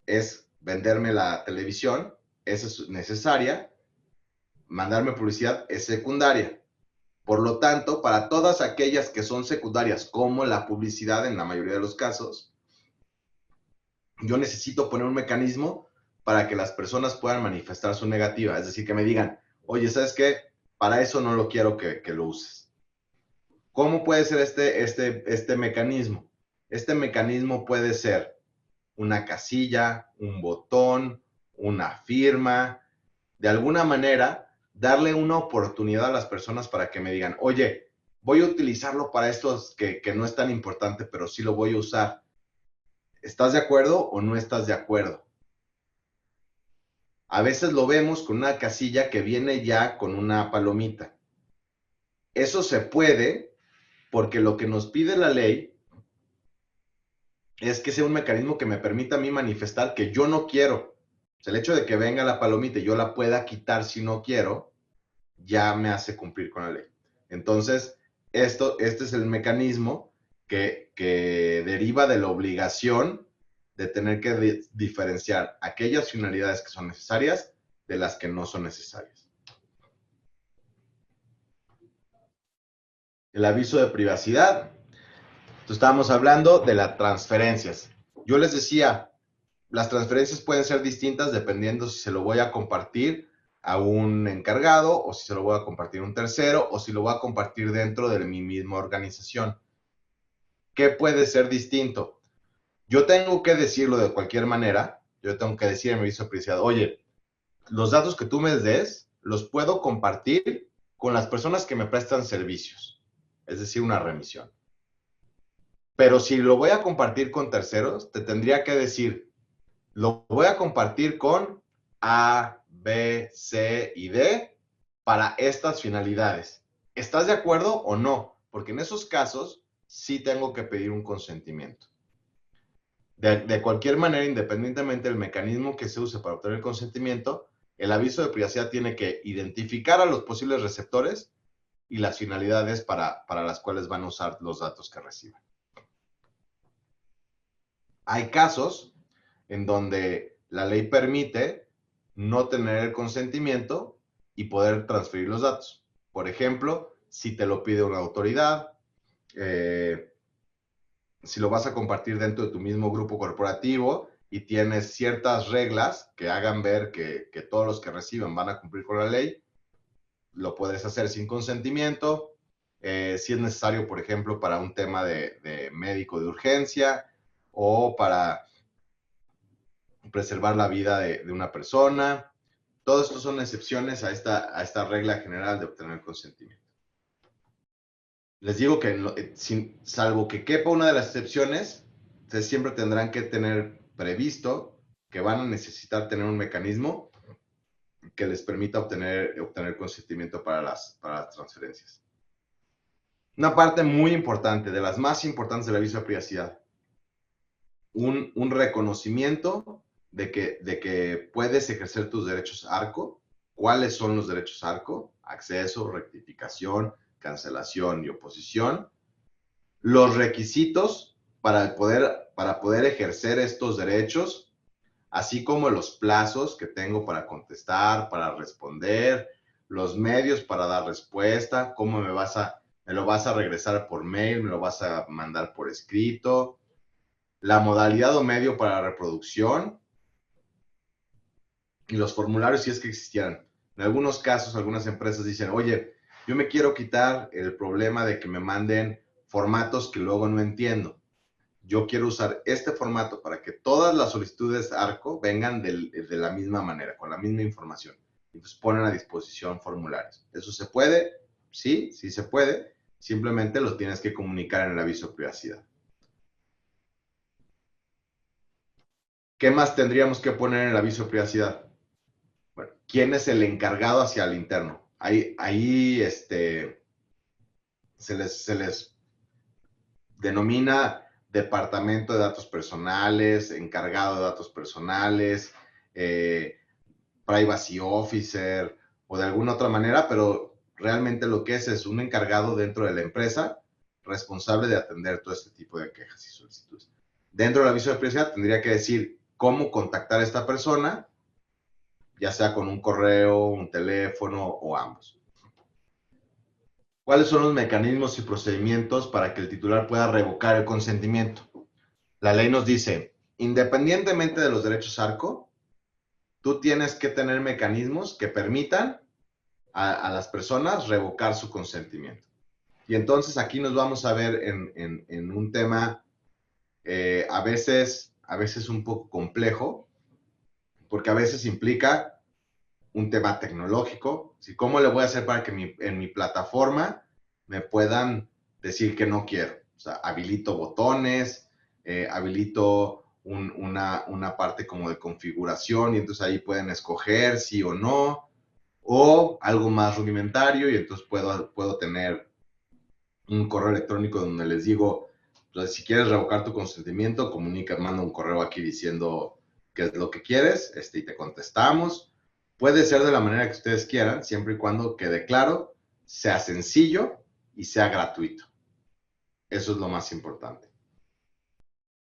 es venderme la televisión, esa es necesaria, mandarme publicidad es secundaria. Por lo tanto, para todas aquellas que son secundarias, como la publicidad en la mayoría de los casos, yo necesito poner un mecanismo para que las personas puedan manifestar su negativa. Es decir, que me digan, oye, ¿sabes qué? Para eso no lo quiero que lo uses. ¿Cómo puede ser este mecanismo? Este mecanismo puede ser una casilla, un botón, una firma, de alguna manera darle una oportunidad a las personas para que me digan, oye, voy a utilizarlo para estos que no es tan importante, pero sí lo voy a usar. ¿Estás de acuerdo o no estás de acuerdo? A veces lo vemos con una casilla que viene ya con una palomita. Eso se puede porque lo que nos pide la ley es que sea un mecanismo que me permita a mí manifestar que yo no quiero. O sea, el hecho de que venga la palomita y yo la pueda quitar si no quiero, ya me hace cumplir con la ley. Entonces, este es el mecanismo que deriva de la obligación de tener que diferenciar aquellas finalidades que son necesarias de las que no son necesarias. El aviso de privacidad. Entonces, estábamos hablando de las transferencias. Yo les decía, las transferencias pueden ser distintas dependiendo si se lo voy a compartir a un encargado o si se lo voy a compartir a un tercero o si lo voy a compartir dentro de mi misma organización. ¿Qué puede ser distinto? Yo tengo que decirlo de cualquier manera. Yo tengo que decir en mi aviso de privacidad, oye, los datos que tú me des los puedo compartir con las personas que me prestan servicios, es decir, una remisión. Pero si lo voy a compartir con terceros, te tendría que decir, lo voy a compartir con A, B, C y D para estas finalidades. ¿Estás de acuerdo o no? Porque en esos casos sí tengo que pedir un consentimiento. De cualquier manera, independientemente del mecanismo que se use para obtener el consentimiento, el aviso de privacidad tiene que identificar a los posibles receptores y las finalidades para las cuales van a usar los datos que reciban. Hay casos en donde la ley permite no tener el consentimiento y poder transferir los datos. Por ejemplo, si te lo pide una autoridad, si lo vas a compartir dentro de tu mismo grupo corporativo y tienes ciertas reglas que hagan ver que todos los que reciban van a cumplir con la ley, lo puedes hacer sin consentimiento. Si es necesario, por ejemplo, para un tema de médico de urgencia o para preservar la vida de una persona. Todo esto son excepciones a esta regla general de obtener consentimiento. Les digo que salvo que quepa una de las excepciones, ustedes siempre tendrán que tener previsto que van a necesitar tener un mecanismo que les permita obtener consentimiento para las transferencias. Una parte muy importante, de las más importantes del aviso de privacidad, un reconocimiento de que puedes ejercer tus derechos ARCO. ¿Cuáles son los derechos ARCO? Acceso, rectificación, cancelación y oposición. Los requisitos para poder ejercer estos derechos, así como los plazos que tengo para contestar, para responder, los medios para dar respuesta, cómo me lo vas a regresar por mail, me lo vas a mandar por escrito, la modalidad o medio para reproducción y los formularios si es que existieran. En algunos casos, algunas empresas dicen, oye, yo me quiero quitar el problema de que me manden formatos que luego no entiendo. Yo quiero usar este formato para que todas las solicitudes ARCO vengan de la misma manera, con la misma información. Entonces ponen a disposición formularios. ¿Eso se puede? Sí, sí se puede. Simplemente lo tienes que comunicar en el aviso de privacidad. ¿Qué más tendríamos que poner en el aviso de privacidad? Bueno, ¿quién es el encargado hacia el interno? Ahí se les denomina departamento de datos personales, encargado de datos personales, privacy officer o de alguna otra manera, pero realmente lo que es un encargado dentro de la empresa responsable de atender todo este tipo de quejas y solicitudes. Dentro del aviso de privacidad tendría que decir cómo contactar a esta persona, ya sea con un correo, un teléfono o ambos. ¿Cuáles son los mecanismos y procedimientos para que el titular pueda revocar el consentimiento? La ley nos dice, independientemente de los derechos ARCO, tú tienes que tener mecanismos que permitan a las personas revocar su consentimiento. Y entonces aquí nos vamos a ver en un tema a veces un poco complejo, porque a veces implica un tema tecnológico. ¿Cómo le voy a hacer para que en mi plataforma me puedan decir que no quiero? O sea, habilito botones, habilito una parte como de configuración y entonces ahí pueden escoger sí o no, o algo más rudimentario y entonces puedo tener un correo electrónico donde les digo, pues, si quieres revocar tu consentimiento, manda un correo aquí diciendo qué es lo que quieres y te contestamos. Puede ser de la manera que ustedes quieran, siempre y cuando quede claro, sea sencillo y sea gratuito. Eso es lo más importante.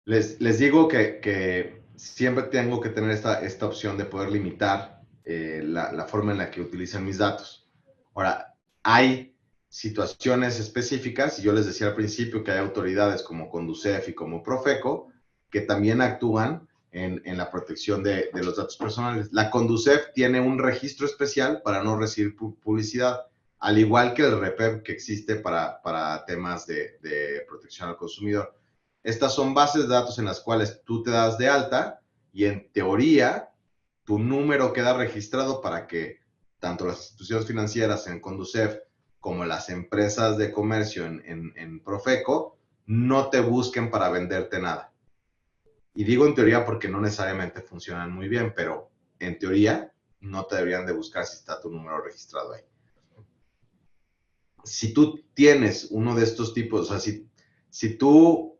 Les digo que siempre tengo que tener esta opción de poder limitar la forma en la que utilizan mis datos. Ahora, hay situaciones específicas, y yo les decía al principio que hay autoridades como Conducef y como Profeco que también actúan en la protección de los datos personales. La Conducef tiene un registro especial para no recibir publicidad, al igual que el REPEP que existe para temas de protección al consumidor. Estas son bases de datos en las cuales tú te das de alta y en teoría tu número queda registrado para que tanto las instituciones financieras en Conducef como las empresas de comercio en Profeco no te busquen para venderte nada. Y digo en teoría porque no necesariamente funcionan muy bien, pero en teoría no te deberían de buscar si está tu número registrado ahí. Si tú tienes uno de estos tipos, o sea, si tú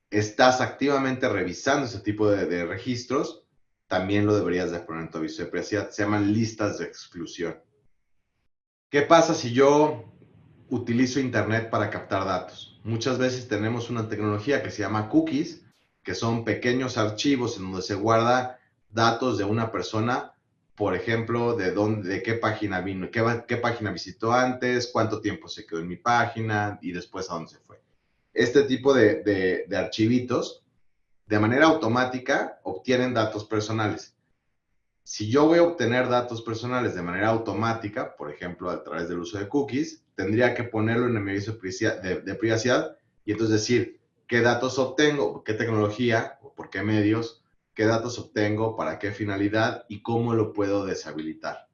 estás activamente revisando ese tipo de registros, también lo deberías de poner en tu aviso de privacidad. Se llaman listas de exclusión. ¿Qué pasa si yo utilizo Internet para captar datos? Muchas veces tenemos una tecnología que se llama cookies, que son pequeños archivos en donde se guarda datos de una persona, por ejemplo, de qué página vino, qué página visitó antes, cuánto tiempo se quedó en mi página y después a dónde se fue. Este tipo de archivitos, de manera automática, obtienen datos personales. Si yo voy a obtener datos personales de manera automática, por ejemplo, a través del uso de cookies, tendría que ponerlo en el aviso de privacidad y entonces decir qué datos obtengo, qué tecnología o por qué medios, qué datos obtengo, para qué finalidad y cómo lo puedo deshabilitar.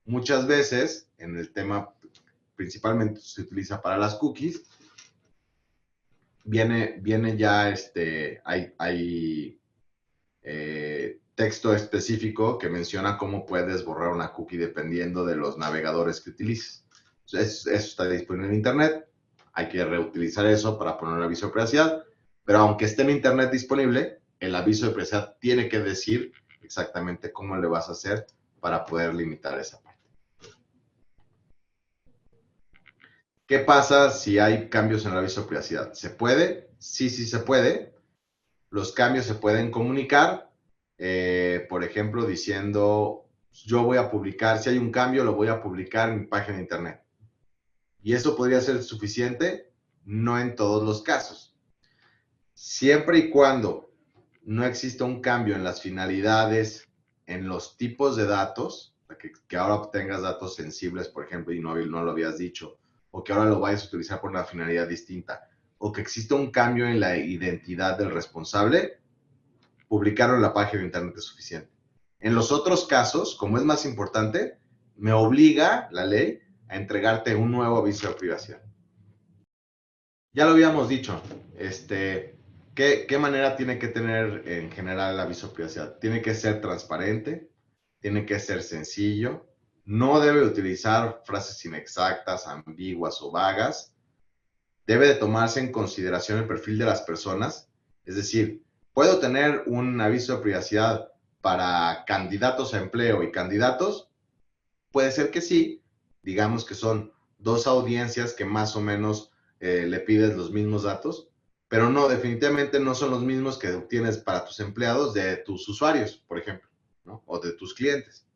Muchas veces, en el tema principalmente se utiliza para las cookies, viene ya hay texto específico que menciona cómo puedes borrar una cookie dependiendo de los navegadores que utilices. Eso está disponible en Internet. Hay que reutilizar eso para poner un aviso de privacidad. Pero aunque esté en Internet disponible, el aviso de privacidad tiene que decir exactamente cómo le vas a hacer para poder limitar esa parte. ¿Qué pasa si hay cambios en el aviso de privacidad? ¿Se puede? Sí, sí se puede. Los cambios se pueden comunicar, por ejemplo, diciendo, yo voy a publicar, si hay un cambio, lo voy a publicar en mi página de internet. Y eso podría ser suficiente, no en todos los casos. Siempre y cuando no exista un cambio en las finalidades, en los tipos de datos, que ahora obtengas datos sensibles, por ejemplo, y no lo habías dicho, o que ahora lo vayas a utilizar por una finalidad distinta, o que exista un cambio en la identidad del responsable, publicarlo en la página de internet es suficiente. En los otros casos, como es más importante, me obliga la ley a entregarte un nuevo aviso de privacidad. Ya lo habíamos dicho, ¿qué manera tiene que tener en general el aviso de privacidad? Tiene que ser transparente, tiene que ser sencillo, no debe utilizar frases inexactas, ambiguas o vagas, debe de tomarse en consideración el perfil de las personas, es decir, ¿puedo tener un aviso de privacidad para candidatos a empleo y candidatos? Puede ser que sí, digamos que son dos audiencias que más o menos le pides los mismos datos, pero no, definitivamente no son los mismos que obtienes para tus empleados de tus usuarios, por ejemplo, ¿no? O de tus clientes.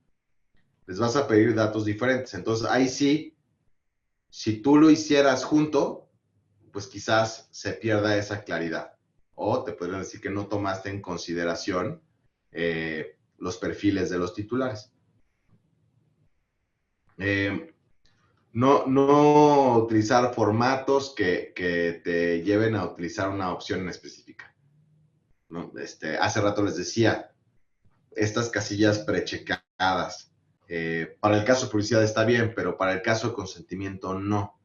Les vas a pedir datos diferentes. Entonces, ahí sí, si tú lo hicieras junto, pues quizás se pierda esa claridad. O te podrían decir que no tomaste en consideración los perfiles de los titulares. No utilizar formatos que te lleven a utilizar una opción en específica, ¿no? Hace rato les decía, estas casillas prechecadas, para el caso de publicidad está bien, pero para el caso de consentimiento no.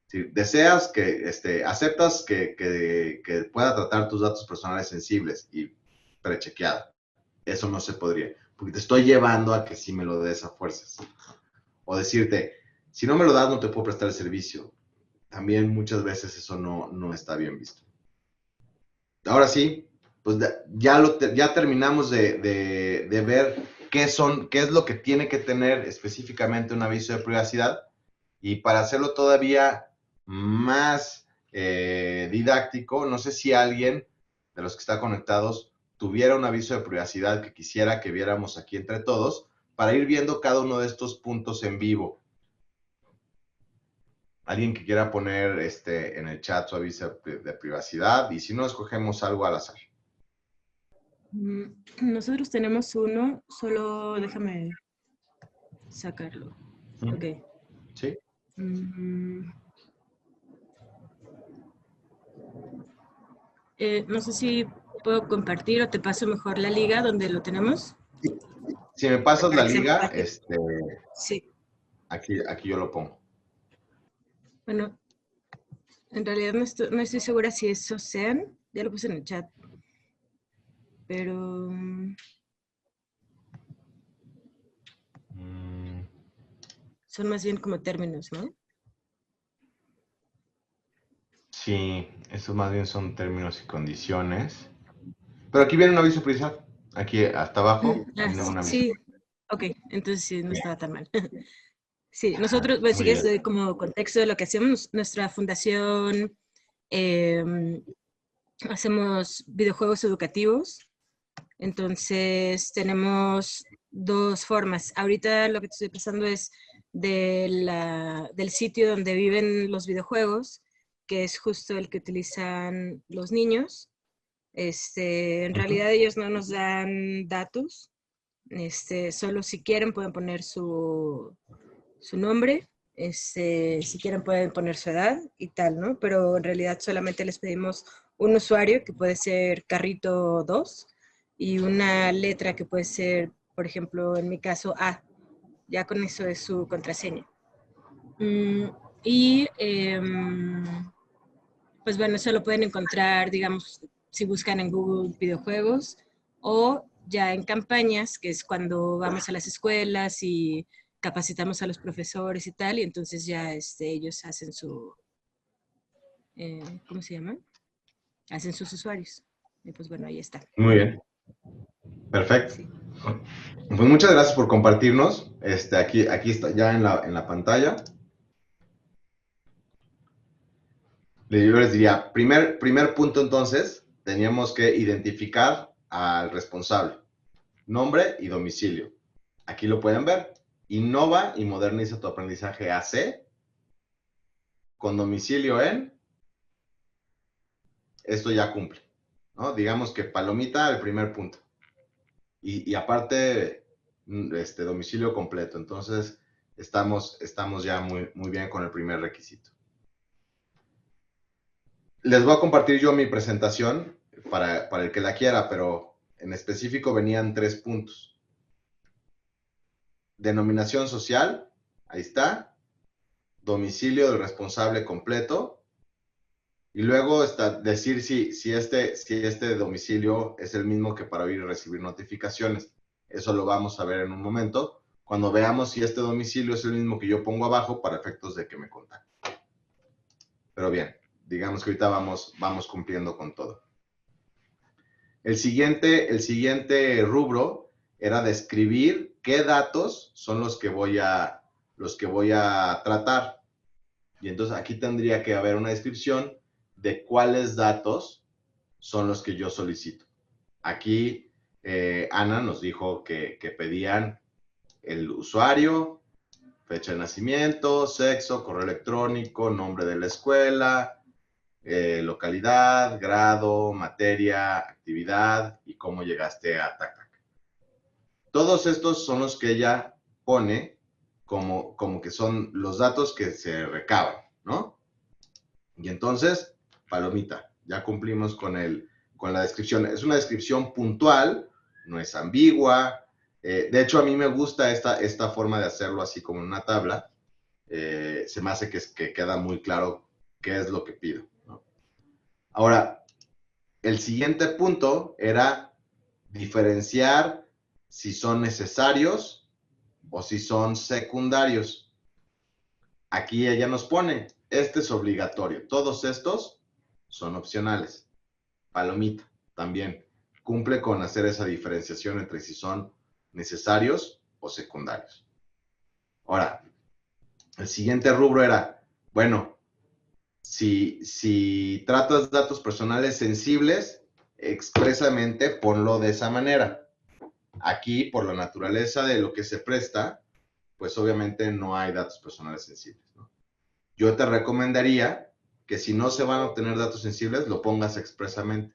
Si deseas aceptas que pueda tratar tus datos personales sensibles y prechequeada, eso no se podría, porque te estoy llevando a que sí me lo des a fuerzas. O decirte, si no me lo das, no te puedo prestar el servicio. También muchas veces eso no está bien visto. Ahora sí, pues ya terminamos de ver qué es lo que tiene que tener específicamente un aviso de privacidad. Y para hacerlo todavía más didáctico, no sé si alguien de los que está conectados tuviera un aviso de privacidad que quisiera que viéramos aquí entre todos para ir viendo cada uno de estos puntos en vivo. Alguien que quiera poner en el chat su aviso de privacidad, y si no, escogemos algo al azar. Nosotros tenemos uno, solo déjame sacarlo. Ok. ¿Sí? No sé si puedo compartir o te paso mejor la liga donde lo tenemos. Si me pasas la liga, sí. Aquí yo lo pongo. Bueno, en realidad no estoy segura si eso sean. Ya lo puse en el chat. Pero... son más bien como términos, ¿no? Sí, estos más bien son términos y condiciones. Pero aquí viene un aviso de privacidad. Aquí hasta abajo viene un aviso. Sí, ok, entonces sí, no estaba tan mal. Sí, nosotros, pues sí, es como contexto de lo que hacemos. Nuestra fundación, hacemos videojuegos educativos. Entonces tenemos dos formas. Ahorita lo que te estoy pasando es del sitio donde viven los videojuegos, que es justo el que utilizan los niños. En realidad ellos no nos dan datos, Solo si quieren pueden poner su nombre, si quieren pueden poner su edad y tal, ¿no? Pero en realidad solamente les pedimos un usuario, que puede ser Carrito 2, y una letra que puede ser, por ejemplo, en mi caso, A. Ya con eso es su contraseña. Y pues bueno, eso lo pueden encontrar, digamos, si buscan en Google videojuegos, o ya en campañas, que es cuando vamos a las escuelas y capacitamos a los profesores y tal, y entonces ya ellos hacen su, ¿cómo se llama? Hacen sus usuarios. Y pues bueno, ahí está. Muy bien. Perfecto. Sí. Pues muchas gracias por compartirnos. Aquí está ya en la pantalla. Yo les diría, primer punto entonces, teníamos que identificar al responsable, nombre y domicilio. Aquí lo pueden ver. Innova y moderniza tu aprendizaje AC con domicilio en, esto ya cumple, ¿no? Digamos que palomita el primer punto. Y aparte, domicilio completo. Entonces, estamos ya muy bien con el primer requisito. Les voy a compartir yo mi presentación para el que la quiera, pero en específico venían 3 puntos. Denominación social, ahí está. Domicilio del responsable completo. Y luego decir si este domicilio es el mismo que para oír y recibir notificaciones. Eso lo vamos a ver en un momento, cuando veamos si este domicilio es el mismo que yo pongo abajo para efectos de que me contacten. Pero bien, digamos que ahorita vamos cumpliendo con todo. El siguiente rubro era describir qué datos son los que voy a tratar. Y entonces aquí tendría que haber una descripción de cuáles datos son los que yo solicito. Aquí Ana nos dijo que pedían el usuario, fecha de nacimiento, sexo, correo electrónico, nombre de la escuela, localidad, grado, materia, actividad y cómo llegaste a TACAC. Todos estos son los que ella pone como que son los datos que se recaban, ¿no? Y entonces, palomita, ya cumplimos con la descripción. Es una descripción puntual, no es ambigua. De hecho, a mí me gusta esta forma de hacerlo así como en una tabla. Se me hace que queda muy claro qué es lo que pido, ¿no? Ahora, el siguiente punto era diferenciar si son necesarios o si son secundarios. Aquí ella nos pone, este es obligatorio, todos estos son opcionales. Palomita, también cumple con hacer esa diferenciación entre si son necesarios o secundarios. Ahora, el siguiente rubro era, bueno, si tratas datos personales sensibles, expresamente ponlo de esa manera. Aquí, por la naturaleza de lo que se presta, pues obviamente no hay datos personales sensibles, ¿no? Yo te recomendaría que si no se van a obtener datos sensibles, lo pongas expresamente.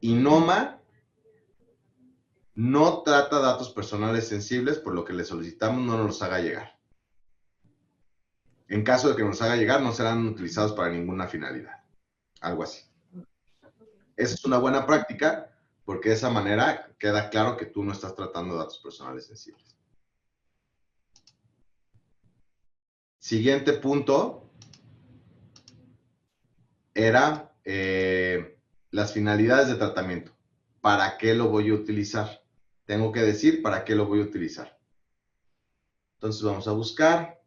Innova no trata datos personales sensibles, por lo que le solicitamos no nos los haga llegar. En caso de que nos haga llegar, no serán utilizados para ninguna finalidad. Algo así. Esa es una buena práctica, porque de esa manera queda claro que tú no estás tratando datos personales sensibles. Siguiente punto era las finalidades de tratamiento. ¿Para qué lo voy a utilizar? Tengo que decir para qué lo voy a utilizar. Entonces vamos a buscar.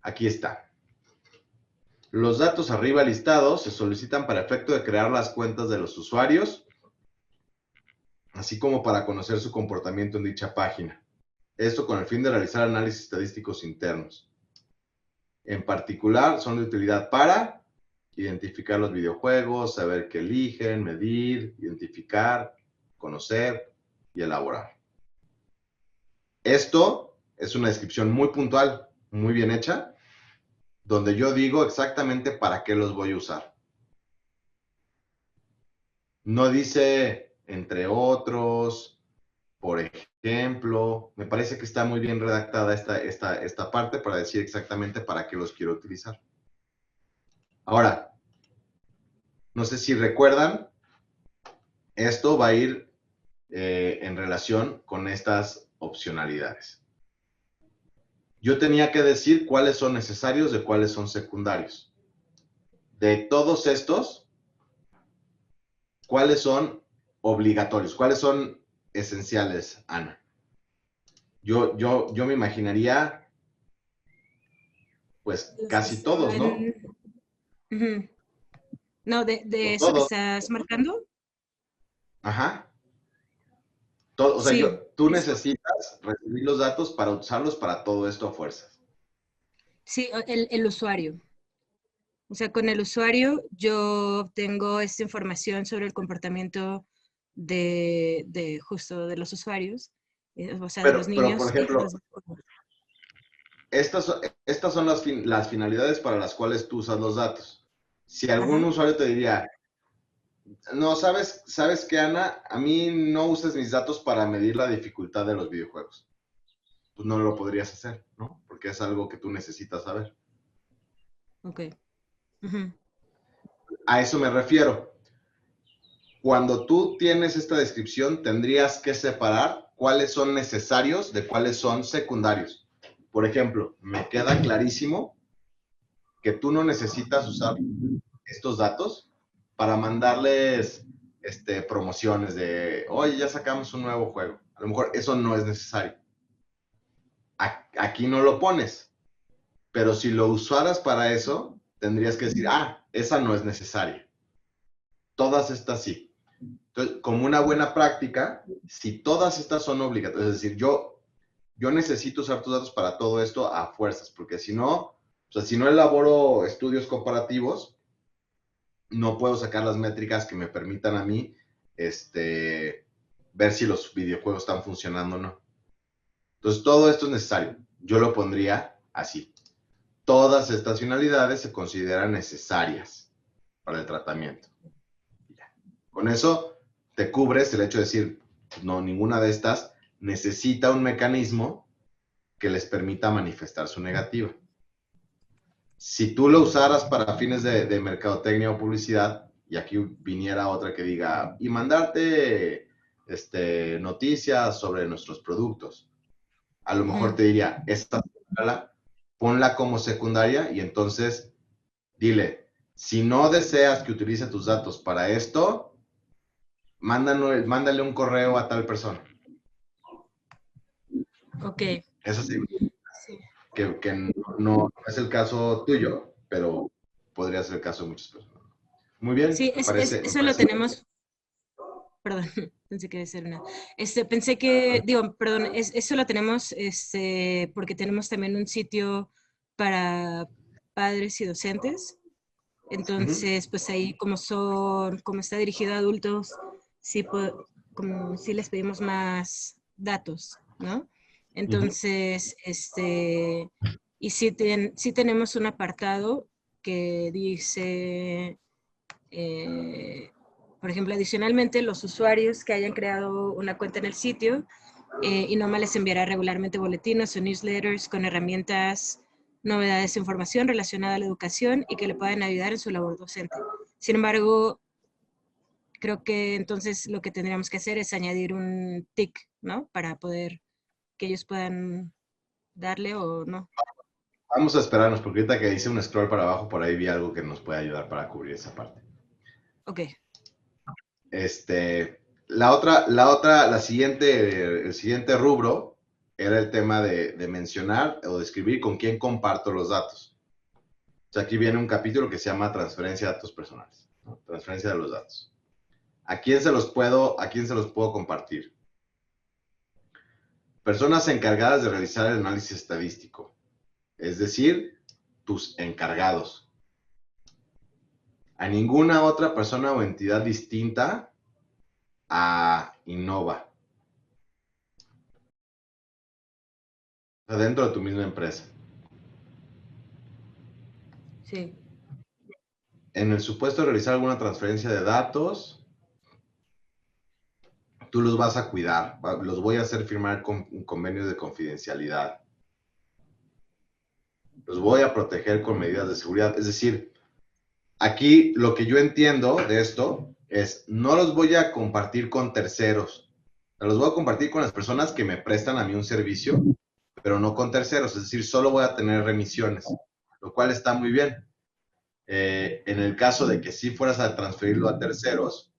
Aquí está. Los datos arriba listados se solicitan para efecto de crear las cuentas de los usuarios, así como para conocer su comportamiento en dicha página. Esto con el fin de realizar análisis estadísticos internos. En particular, son de utilidad para identificar los videojuegos, saber qué eligen, medir, identificar, conocer y elaborar. Esto es una descripción muy puntual, muy bien hecha, donde yo digo exactamente para qué los voy a usar. No dice entre otros, por ejemplo. Me parece que está muy bien redactada esta parte para decir exactamente para qué los quiero utilizar. Ahora, no sé si recuerdan, esto va a ir en relación con estas opcionalidades. Yo tenía que decir cuáles son necesarios de cuáles son secundarios. De todos estos, ¿cuáles son obligatorios? ¿Cuáles son esenciales, Ana? Yo me imaginaría, pues, Los que casi todos, ¿no? están... Ujú. No, de O eso que todos. estás marcando. Ajá. Todo, o sea, Sí, tú necesitas recibir los datos para usarlos para todo esto a fuerzas. sí, el usuario. O sea, con el usuario yo obtengo esta información sobre el comportamiento de justo de los usuarios, o sea, de los Pero por niños y de ejemplo, los... estas son las finalidades para las cuales tú usas los datos. Si algún Ajá, usuario te diría, no, ¿sabes qué, Ana? A mí no uses mis datos para medir la dificultad de los videojuegos. Pues no lo podrías hacer, ¿no? Porque es algo que tú necesitas saber. ok. Ujú, A eso me refiero. Cuando tú tienes esta descripción, tendrías que separar cuáles son necesarios de cuáles son secundarios. Por ejemplo, me queda clarísimo que tú no necesitas usar estos datos para mandarles promociones de, oye, ya sacamos un nuevo juego. A lo mejor eso no es necesario. Aquí no lo pones, pero si lo usaras para eso, tendrías que decir, esa no es necesaria. Todas estas sí. Entonces, como una buena práctica, si todas estas son obligatorias, es decir, yo necesito usar tus datos para todo esto a fuerzas, porque si no, o sea, si no elaboro estudios comparativos, no puedo sacar las métricas que me permitan a mí ver si los videojuegos están funcionando o no. Entonces, todo esto es necesario. Yo lo pondría así. Todas estas finalidades se consideran necesarias para el tratamiento. Con eso te cubres el hecho de decir, no, ninguna de estas necesita un mecanismo que les permita manifestar su negativa. Si tú lo usaras para fines de mercadotecnia o publicidad, y aquí viniera otra que diga, y mandarte noticias sobre nuestros productos, a lo mejor te diría, esta ponla como secundaria y entonces dile, si no deseas que utilice tus datos para esto, mándale un correo a tal persona. ok. Eso sí, Sí. que no es el caso tuyo, pero podría ser el caso de muchas personas. Muy bien, Sí, me parece, me eso lo parece. tenemos, perdón, pensé que iba a ser una. Pensé que, digo, perdón, eso lo tenemos porque tenemos también un sitio para padres y docentes. Entonces, pues ahí como está dirigido a adultos, sí, como sí les pedimos más datos, ¿no? Entonces, y sí tenemos un apartado que dice, por ejemplo, adicionalmente, los usuarios que hayan creado una cuenta en el sitio, Innova les enviará regularmente boletines o newsletters con herramientas, novedades e información relacionada a la educación y que le puedan ayudar en su labor docente. Sin embargo, creo que entonces lo que tendríamos que hacer es añadir un tick, ¿no? Para poder que ellos puedan darle o no. Vamos a esperarnos, porque ahorita que hice un scroll para abajo, por ahí vi algo que nos puede ayudar para cubrir esa parte. Ok. El siguiente rubro era el tema de mencionar o describir con quién comparto los datos. O sea, aquí viene un capítulo que se llama transferencia de datos personales, ¿no? Transferencia de los datos. ¿A quién se los puedo compartir? Personas encargadas de realizar el análisis estadístico, es decir, tus encargados. A ninguna otra persona o entidad distinta a Innova, dentro de tu misma empresa. Sí. En el supuesto de realizar alguna transferencia de datos, tú los vas a cuidar, los voy a hacer firmar con un convenio de confidencialidad, los voy a proteger con medidas de seguridad. Es decir, aquí lo que yo entiendo de esto es, no los voy a compartir con terceros, los voy a compartir con las personas que me prestan a mí un servicio, pero no con terceros, es decir, solo voy a tener remisiones, lo cual está muy bien. En el caso de que sí fueras a transferirlo a terceros,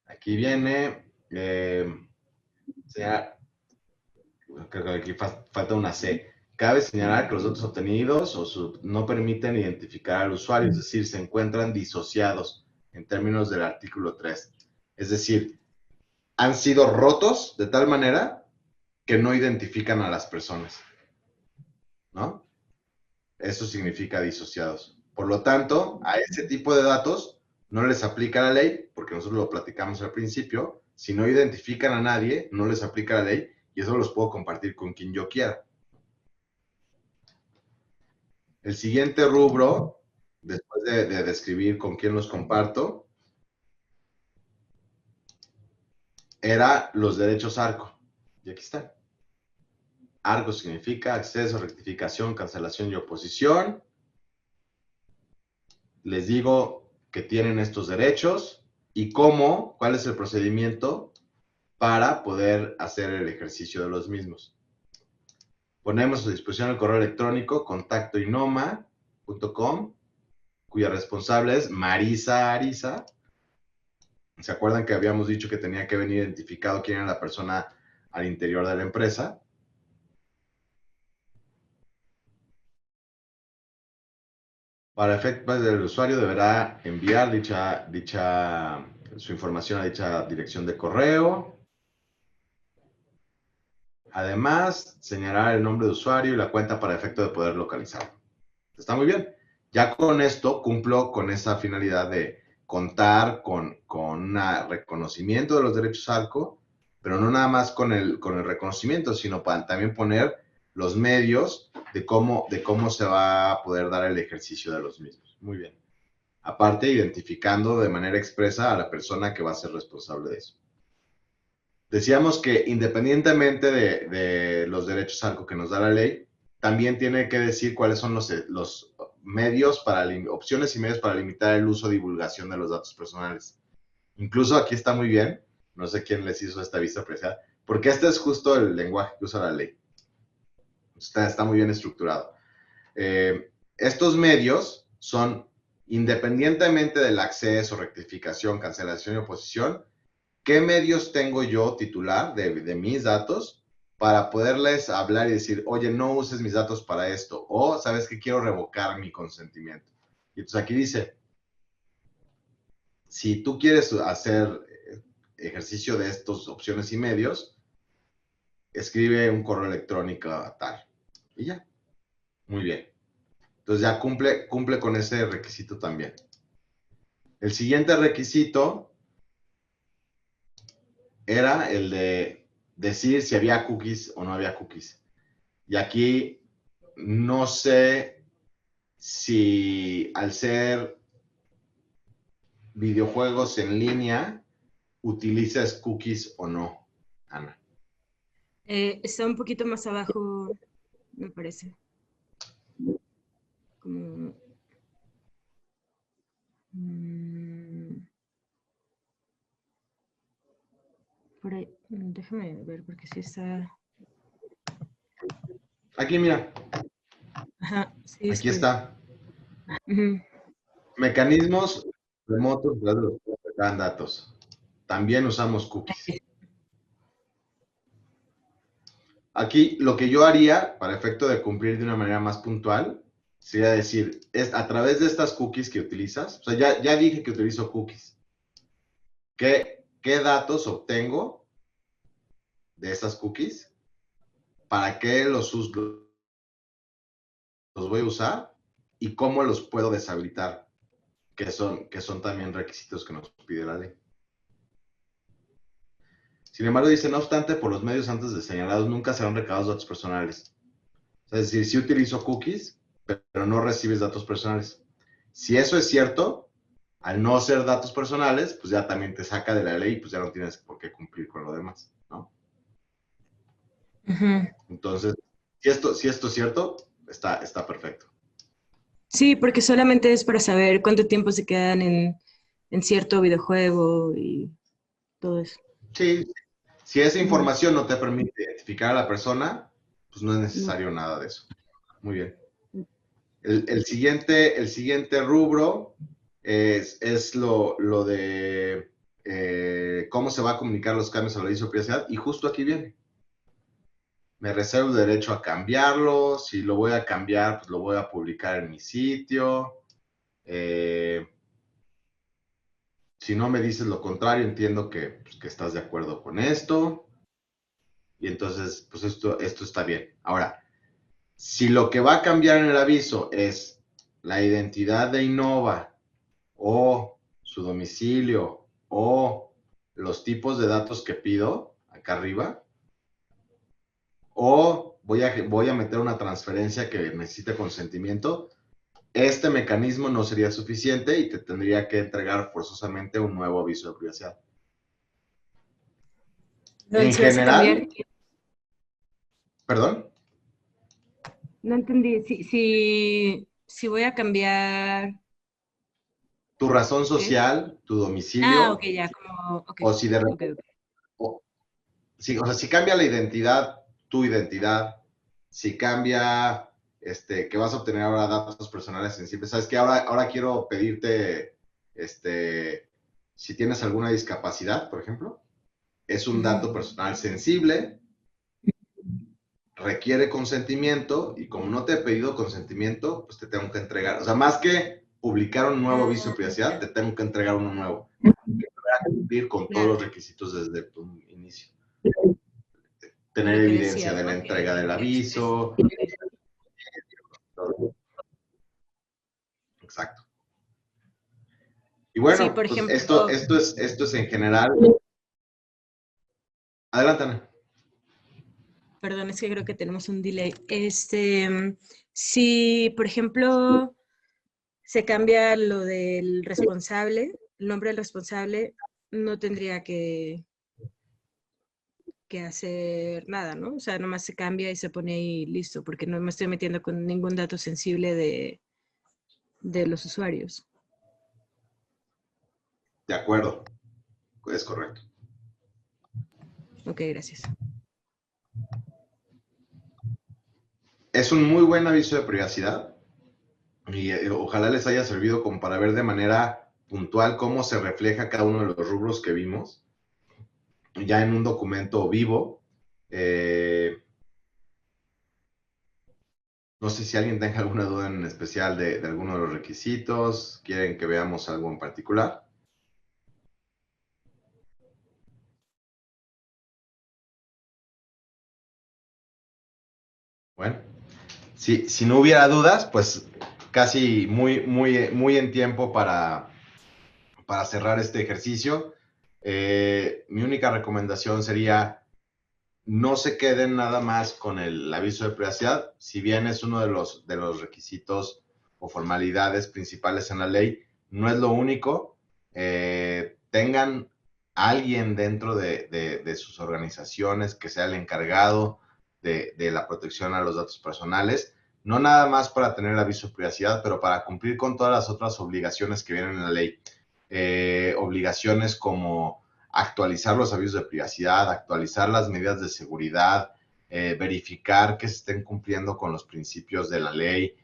aquí viene, señalar, creo que aquí falta una C. Cabe señalar que los datos obtenidos no permiten identificar al usuario, es decir, se encuentran disociados en términos del artículo 3. Es decir, han sido rotos de tal manera que no identifican a las personas, ¿no? Eso significa disociados. Por lo tanto, a ese tipo de datos no les aplica la ley, porque nosotros lo platicamos al principio. Si no identifican a nadie, no les aplica la ley y eso los puedo compartir con quien yo quiera. El siguiente rubro, después de describir con quién los comparto, era los derechos ARCO. Y aquí está. ARCO significa acceso, rectificación, cancelación y oposición. Les digo que tienen estos derechos y cuál es el procedimiento para poder hacer el ejercicio de los mismos. Ponemos a su disposición el correo electrónico contacto@inoma.com, cuya responsable es Marisa Ariza. ¿Se acuerdan que habíamos dicho que tenía que venir identificado quién era la persona al interior de la empresa? Para efectos del usuario deberá enviar su información a dicha dirección de correo. Además, señalar el nombre de usuario y la cuenta para efecto de poder localizarlo. Está muy bien. Ya con esto cumplo con esa finalidad de contar con un reconocimiento de los derechos ARCO, pero no nada más con el reconocimiento, sino para también poner los medios de cómo se va a poder dar el ejercicio de los mismos. Muy bien. Aparte, identificando de manera expresa a la persona que va a ser responsable de eso. Decíamos que independientemente de los derechos ARCO que nos da la ley, también tiene que decir cuáles son los medios opciones y medios para limitar el uso o divulgación de los datos personales. Incluso aquí está muy bien, no sé quién les hizo esta vista apreciada, porque este es justo el lenguaje que usa la ley. Está muy bien estructurado. Estos medios son, independientemente del acceso, rectificación, cancelación y oposición, ¿qué medios tengo yo titular de mis datos para poderles hablar y decir, oye, no uses mis datos para esto? O, ¿sabes qué? Quiero revocar mi consentimiento. Y entonces aquí dice, si tú quieres hacer ejercicio de estas opciones y medios, escribe un correo electrónico a tal. Y ya. Muy bien. Entonces ya cumple con ese requisito también. El siguiente requisito era el de decir si había cookies o no había cookies. Y aquí no sé si al ser videojuegos en línea utilizas cookies o no, Ana. Está un poquito más abajo, me parece. Como... por ahí, déjame ver porque sí está... Aquí, mira. Ajá, sí, aquí está. Mecanismos remotos de los que sacan datos. También usamos cookies. Aquí lo que yo haría, para efecto de cumplir de una manera más puntual, sería decir, es a través de estas cookies que utilizas, o sea, ya dije que utilizo cookies. ¿Qué datos obtengo de esas cookies? ¿Para qué los voy a usar? ¿Y cómo los puedo deshabilitar? Que son también requisitos que nos pide la ley. Sin embargo, dice, no obstante, por los medios antes de señalados nunca serán recabados datos personales. Es decir, sí utilizo cookies, pero no recibes datos personales. Si eso es cierto, Al no ser datos personales, pues ya también te saca de la ley, pues ya no tienes por qué cumplir con lo demás, ¿no? Ujú. Entonces, si esto es cierto, está perfecto. Sí, porque solamente es para saber cuánto tiempo se quedan en cierto videojuego y todo eso. Sí, si esa Ujú. información no te permite identificar a la persona, pues no es No. necesario nada de eso. Muy bien. El siguiente rubro es lo de cómo se va a comunicar los cambios a la aviso de privacidad, y justo aquí viene. Me reservo el derecho a cambiarlo. Si lo voy a cambiar, pues lo voy a publicar en mi sitio. Si no me dices lo contrario, entiendo que estás de acuerdo con esto. Y entonces, pues esto está bien. Ahora, si lo que va a cambiar en el aviso es la identidad de Innova o su domicilio o los tipos de datos que pido acá arriba, o voy a meter una transferencia que necesite consentimiento, este mecanismo no sería suficiente y te tendría que entregar forzosamente un nuevo aviso de privacidad. Perdón, En si vas a cambiar, general, perdón, no entendí. Si voy a cambiar, tu razón ¿qué? social, tu Ah, ok, domicilio, ya, como, ok, o si de ok, repente, ok. o sea, si cambia la identidad, tu identidad, si cambia, que vas a obtener ahora datos personales sensibles, sabes que ahora quiero pedirte, si tienes alguna discapacidad, por ejemplo, es un Ujú. dato personal sensible, requiere consentimiento, y como no te he pedido consentimiento, pues te tengo que entregar, o sea, más que publicar un nuevo aviso de Ah, privacidad, te tengo que entregar uno nuevo, que va a cumplir con todos claro, los requisitos desde tu inicio. con Tener lo que evidencia decía. de la Ok, entrega del ok, aviso. Exacto. Y sí, bueno, por pues ejemplo, esto es en general. Adelante, Ana. perdón, es que creo que tenemos un delay. Si, por ejemplo, se cambia lo del responsable, el nombre del responsable, no tendría que hacer nada, ¿no? O sea, nomás se cambia y se pone ahí listo, porque no me estoy metiendo con ningún dato sensible de los usuarios. De acuerdo, es correcto. Ok, gracias. Es un muy buen aviso de privacidad, y ojalá les haya servido como para ver de manera puntual cómo se refleja cada uno de los rubros que vimos, ya en un documento vivo. No sé si alguien tenga alguna duda en especial de alguno de los requisitos, quieren que veamos algo en particular. Bueno, si no hubiera dudas, pues casi muy en tiempo para cerrar este ejercicio. Mi única recomendación sería: no se queden nada más con el aviso de privacidad, si bien es uno de los requisitos o formalidades principales en la ley, no es lo único. Tengan a alguien dentro de sus organizaciones que sea el encargado de la protección a los datos personales, no nada más para tener el aviso de privacidad, pero para cumplir con todas las otras obligaciones que vienen en la ley. Obligaciones como actualizar los avisos de privacidad, actualizar las medidas de seguridad, verificar que se estén cumpliendo con los principios de la ley,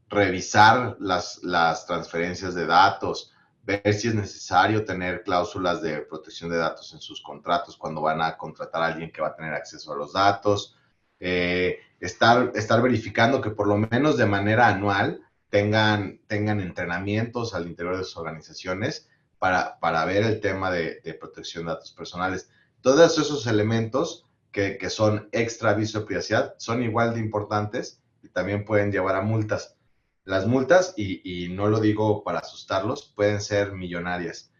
revisar las transferencias de datos, ver si es necesario tener cláusulas de protección de datos en sus contratos cuando van a contratar a alguien que va a tener acceso a los datos, estar verificando que por lo menos de manera anual tengan entrenamientos al interior de sus organizaciones para ver el tema de protección de datos personales. Todos esos elementos que son extra aviso de privacidad son igual de importantes y también pueden llevar a multas. Las multas, y no lo digo para asustarlos, pueden ser millonarias.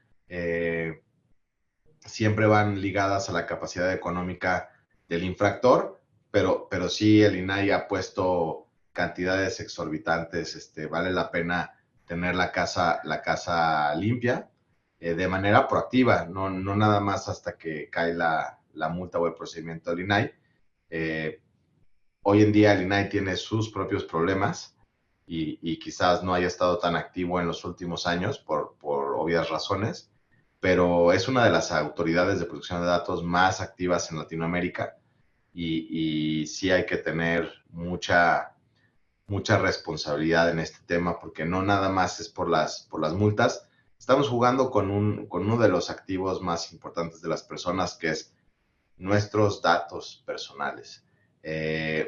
Siempre van ligadas a la capacidad económica del infractor, pero sí el INAI ha puesto cantidades exorbitantes. Vale la pena tener la casa limpia de manera proactiva, no nada más hasta que cae la multa o el procedimiento del INAI. Hoy en día el INAI tiene sus propios problemas y quizás no haya estado tan activo en los últimos años por obvias razones, pero es una de las autoridades de protección de datos más activas en Latinoamérica y sí hay que tener mucha responsabilidad en este tema porque no nada más es por las multas. Estamos jugando con uno de los activos más importantes de las personas, que es nuestros datos personales.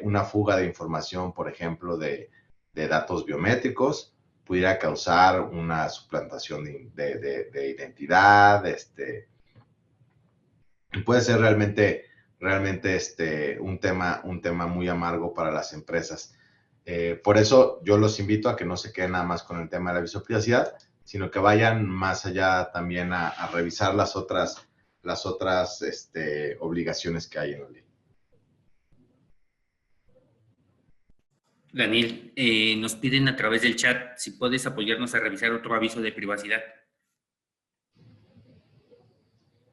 Una fuga de información, por ejemplo, de datos biométricos, pudiera causar una suplantación de identidad, puede ser realmente un tema muy amargo para las empresas. Por eso yo los invito a que no se queden nada más con el tema de la aviso de privacidad, sino que vayan más allá también a revisar las otras obligaciones que hay en la ley. Daniel, nos piden a través del chat si puedes apoyarnos a revisar otro aviso de privacidad.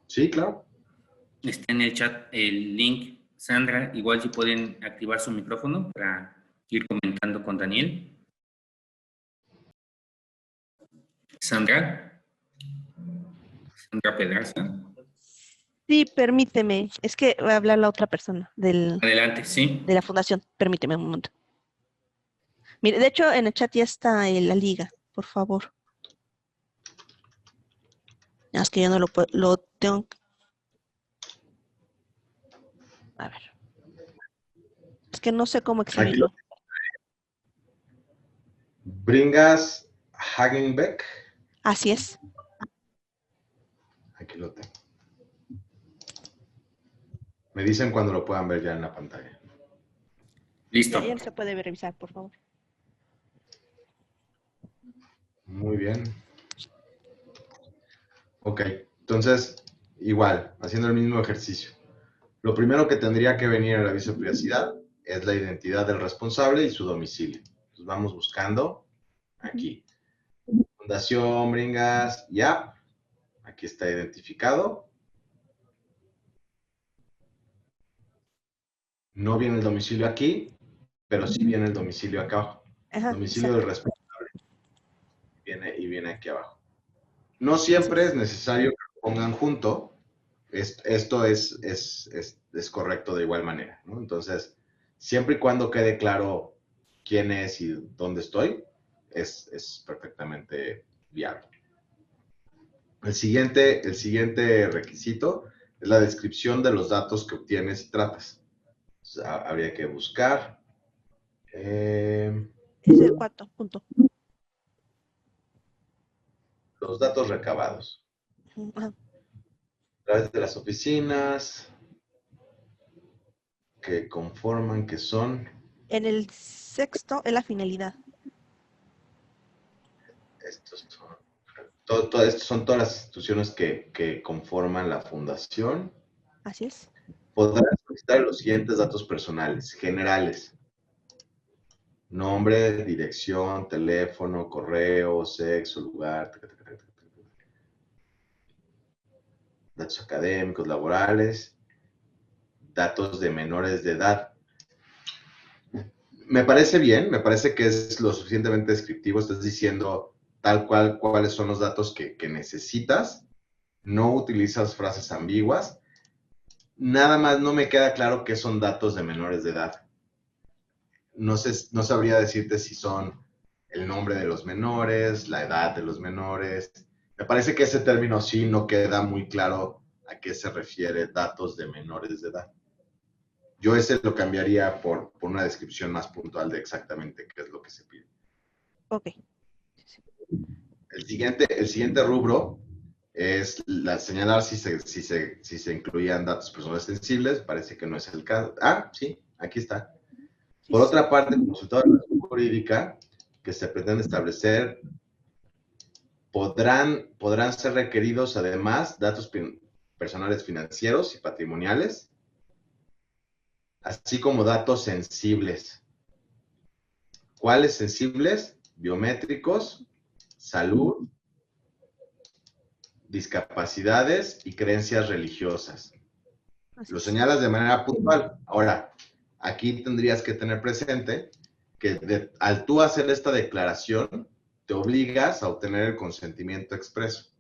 Sí, claro. Está en el chat el link. Sandra, igual si pueden activar su micrófono para ir comentando con Daniel. Sandra Pedraza. Sí, permíteme. Es que va a hablar la otra persona Adelante, sí. de la fundación. Permíteme un momento. Mire, de hecho, en el chat ya está la liga, por favor. No, es que yo no lo tengo. A ver. Es que no sé cómo exhibirlo. Bringas Hagenbeck. Así es. Aquí lo tengo. Me dicen cuando lo puedan ver ya en la pantalla. Listo. Ya se puede revisar, por favor. Muy bien. Ok, entonces, igual, haciendo el mismo ejercicio. Lo primero que tendría que venir en el aviso de privacidad es la identidad del responsable y su domicilio. Entonces vamos buscando aquí. Fundación Bringas, ya. Aquí está identificado. No viene el domicilio aquí, pero sí viene el domicilio acá abajo. Ajá, Domicilio exacto. del responsable. Viene aquí abajo. No siempre es necesario que lo pongan junto. Esto es correcto de igual manera, ¿no? Entonces, siempre y cuando quede claro quién es y dónde estoy, es perfectamente viable. El siguiente requisito es la descripción de los datos que obtienes y tratas. O sea, habría que buscar. Es el 4 punto. Los datos recabados. Ajá. A través de las oficinas que conforman, que son. En el sexto es la finalidad. Estos son todas las instituciones que conforman la fundación. Así es. Podrán solicitar los siguientes datos personales, generales. Nombre, dirección, teléfono, correo, sexo, lugar, datos académicos, laborales, datos de menores de edad. Me parece bien, me parece que es lo suficientemente descriptivo. Estás diciendo tal cual cuáles son los datos que necesitas. No utilizas frases ambiguas. Nada más no me queda claro qué son datos de menores de edad. No sabría decirte si son el nombre de los menores, la edad de los menores. Me parece que ese término sí no queda muy claro a qué se refiere datos de menores de edad. Yo ese lo cambiaría por una descripción más puntual de exactamente qué es lo que se pide. Ok. El siguiente rubro es señalar si se incluían datos personales sensibles. Parece que no es el caso. Ah, sí, aquí está. Por otra parte, el resultado de la relación jurídica que se pretende establecer podrán ser requeridos además datos personales financieros y patrimoniales, así como datos sensibles. ¿Cuáles sensibles? Biométricos salud, discapacidades y creencias religiosas. Así Lo es. señalas de manera puntual. Ahora, aquí tendrías que tener presente que al tú hacer esta declaración, te obligas a obtener el consentimiento expreso.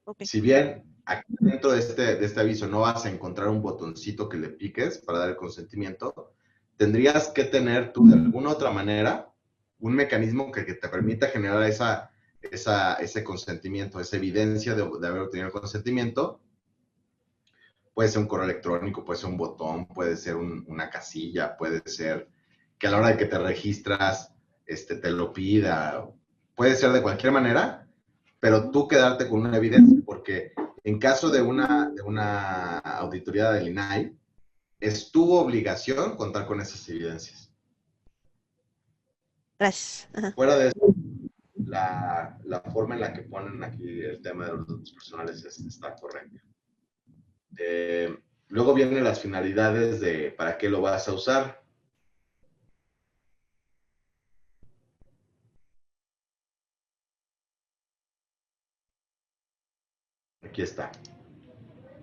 Ok. Si bien aquí dentro de este aviso no vas a encontrar un botoncito que le piques para dar el consentimiento, tendrías que tener tú de alguna otra manera un mecanismo que te permita generar ese consentimiento, esa evidencia de haber obtenido el consentimiento. Puede ser un correo electrónico, puede ser un botón, puede ser una casilla, puede ser que a la hora de que te registras te lo pida. Puede ser de cualquier manera, pero tú quedarte con una evidencia, porque en caso de una auditoría del INAI, es tu obligación contar con esas evidencias. Gracias. Ajá. Fuera de eso, la forma en la que ponen aquí el tema de los datos personales está correcta. Luego vienen las finalidades de para qué lo vas a usar. Aquí está.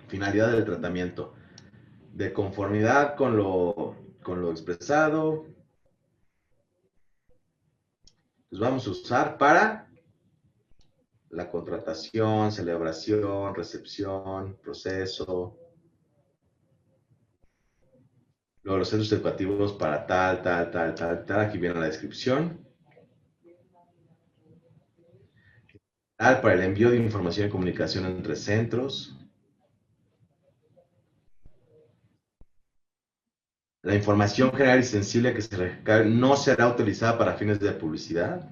Finalidad del tratamiento. De conformidad con lo expresado, los vamos a usar para la contratación, celebración, recepción, proceso. Luego los centros educativos para tal. Aquí viene la descripción. Para el envío de información y comunicación entre centros. La información general y sensible que se recabe no será utilizada para fines de publicidad.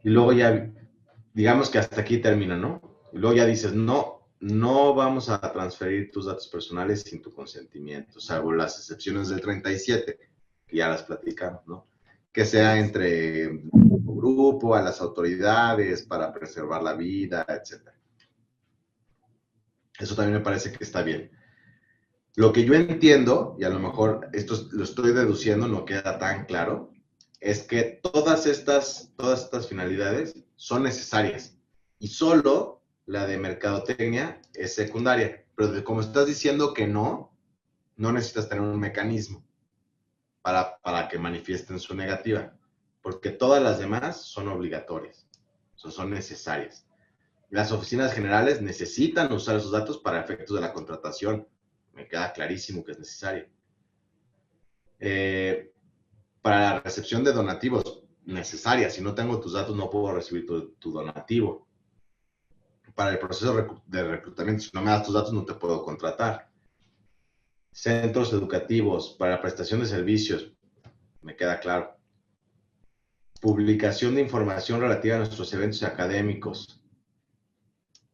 Y luego ya, digamos que hasta aquí termina, ¿no? Y luego ya dices, no vamos a transferir tus datos personales sin tu consentimiento, salvo las excepciones del 37, que ya las platicamos, ¿no? Que sea entre grupo, a las autoridades, para preservar la vida, etc. Eso también me parece que está bien. Lo que yo entiendo, y a lo mejor esto lo estoy deduciendo, no queda tan claro, es que todas estas finalidades son necesarias y solo la de mercadotecnia es secundaria. Pero como estás diciendo que no necesitas tener un mecanismo para que manifiesten su negativa, porque todas las demás son obligatorias, son necesarias. Las oficinas generales necesitan usar esos datos para efectos de la contratación. Me queda clarísimo que es necesario. Para la recepción de donativos, necesaria. Si no tengo tus datos, no puedo recibir tu donativo. Para el proceso de reclutamiento, si no me das tus datos, no te puedo contratar. Centros educativos, para la prestación de servicios, me queda claro. Publicación de información relativa a nuestros eventos académicos.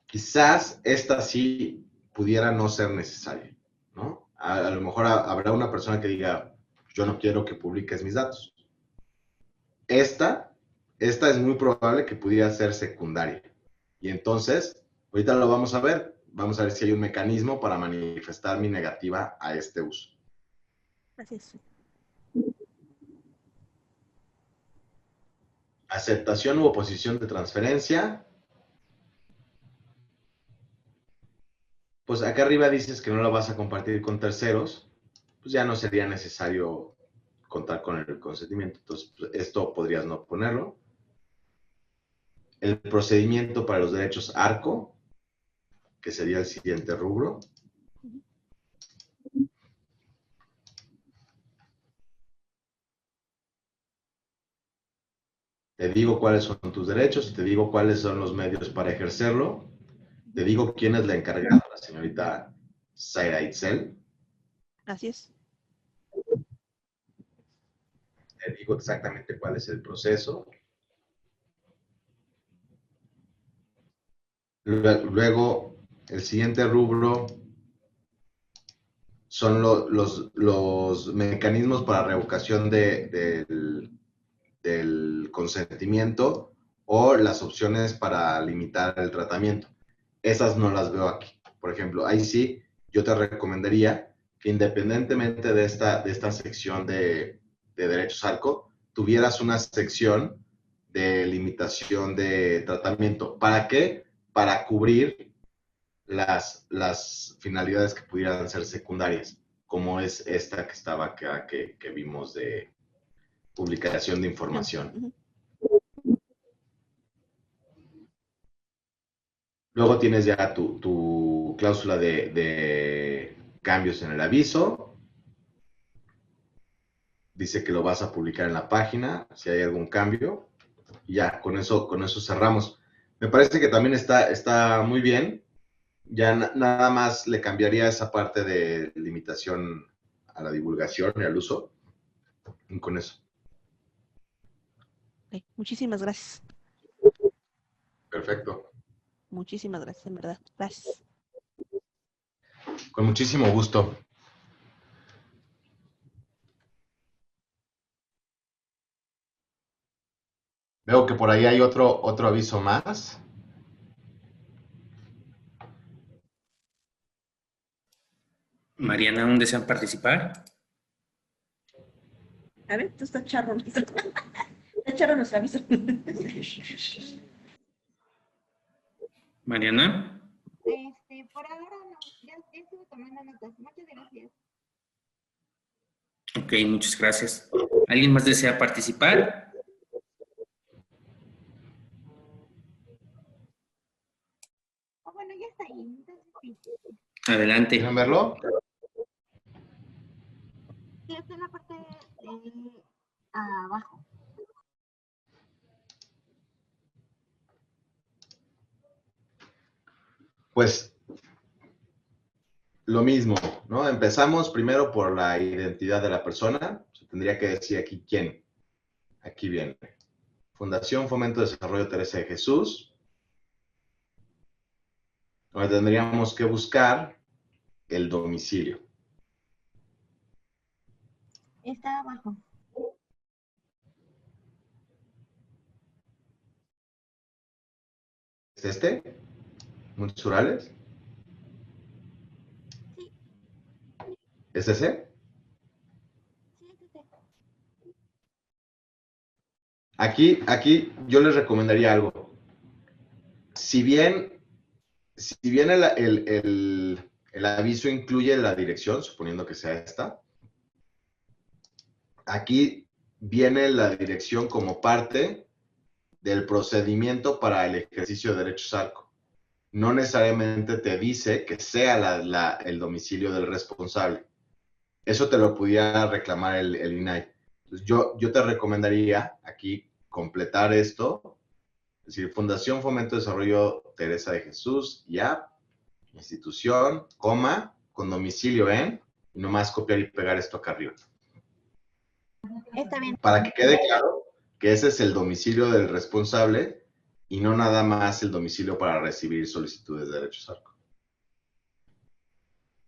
Quizás esta sí pudiera no ser necesaria, ¿no? A lo mejor habrá una persona que diga, yo no quiero que publiques mis datos. Esta es muy probable que pudiera ser secundaria. Y entonces, ahorita lo vamos a ver. Vamos a ver si hay un mecanismo para manifestar mi negativa a este uso. Así es. Aceptación u oposición de transferencia. Pues acá arriba dices que no la vas a compartir con terceros. Pues ya no sería necesario contar con el consentimiento. Entonces, esto podrías no ponerlo. El procedimiento para los derechos ARCO, que sería el siguiente rubro. Te digo cuáles son tus derechos, te digo cuáles son los medios para ejercerlo, te digo quién es la encargada, la señorita Zaira Itzel. Así es. Te digo exactamente cuál es el proceso. Luego, el siguiente rubro son los mecanismos para revocación del consentimiento o las opciones para limitar el tratamiento. Esas no las veo aquí. Por ejemplo, ahí sí, yo te recomendaría que independientemente de esta sección de derechos ARCO, tuvieras una sección de limitación de tratamiento. ¿Para qué? Para cubrir las finalidades que pudieran ser secundarias, como es esta que estaba acá, que vimos de publicación de información. Luego tienes ya tu cláusula de cambios en el aviso. Dice que lo vas a publicar en la página, si hay algún cambio. Y ya, con eso cerramos. Me parece que también está muy bien. Ya nada más le cambiaría esa parte de limitación a la divulgación y al uso. Y con eso. Ok, muchísimas gracias. Perfecto. Muchísimas gracias, en verdad. Gracias. Con muchísimo gusto. Veo que por ahí hay otro aviso más. Mariana, ¿aún desean participar? A ver, tú estás charro. Está charro nuestro aviso. Mariana. Por ahora no, ya estuve tomando notas. Muchas gracias. Ok, muchas gracias. ¿Alguien más desea participar? Bueno, ya está ahí. Entonces, sí. Adelante. ¿Quieren verlo? Sí, está en la parte de abajo. Pues lo mismo, ¿no? Empezamos primero por la identidad de la persona. Se tendría que decir aquí quién. Aquí viene. Fundación Fomento de Desarrollo Teresa de Jesús. Donde tendríamos que buscar el domicilio. Está abajo. ¿Es este? ¿Montes Urales? Sí, ¿Es ese? sí, es ese. Aquí yo les recomendaría algo. Si bien el aviso incluye la dirección, suponiendo que sea esta, aquí viene la dirección como parte del procedimiento para el ejercicio de derechos ARCO. No necesariamente te dice que sea el domicilio del responsable. Eso te lo pudiera reclamar el INAI. Entonces yo te recomendaría aquí completar esto, es decir, Fundación Fomento de Desarrollo Teresa de Jesús, ya, institución, coma, con domicilio en, y nomás copiar y pegar esto acá arriba. Está bien. Para que quede claro que ese es el domicilio del responsable y no nada más el domicilio para recibir solicitudes de derechos ARCO.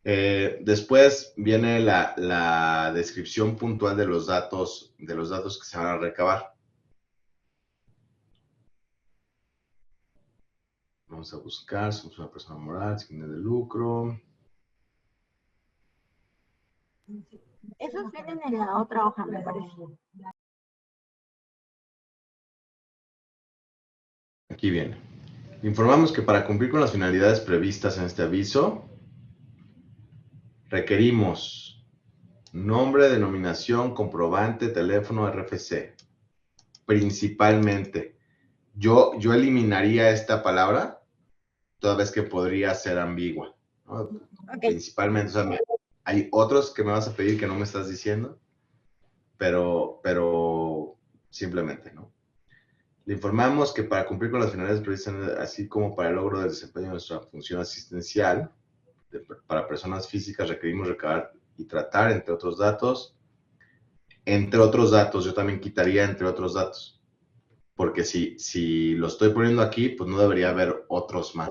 Después viene la descripción puntual de los datos que se van a recabar. Vamos a buscar, somos una persona moral, sin fines de lucro. Esos vienen en la otra hoja, me parece. Aquí viene. Informamos que para cumplir con las finalidades previstas en este aviso, requerimos nombre, denominación, comprobante, teléfono, RFC. Principalmente. Yo eliminaría esta palabra, toda vez que podría ser ambigua, ¿no? Okay. Principalmente, o sea, hay otros que me vas a pedir que no me estás diciendo, pero simplemente, ¿no? Le informamos que para cumplir con las finalidades previstas, así como para el logro del desempeño de nuestra función asistencial, para personas físicas requerimos recabar y tratar, entre otros datos, yo también quitaría entre otros datos. Porque si lo estoy poniendo aquí, pues no debería haber otros más.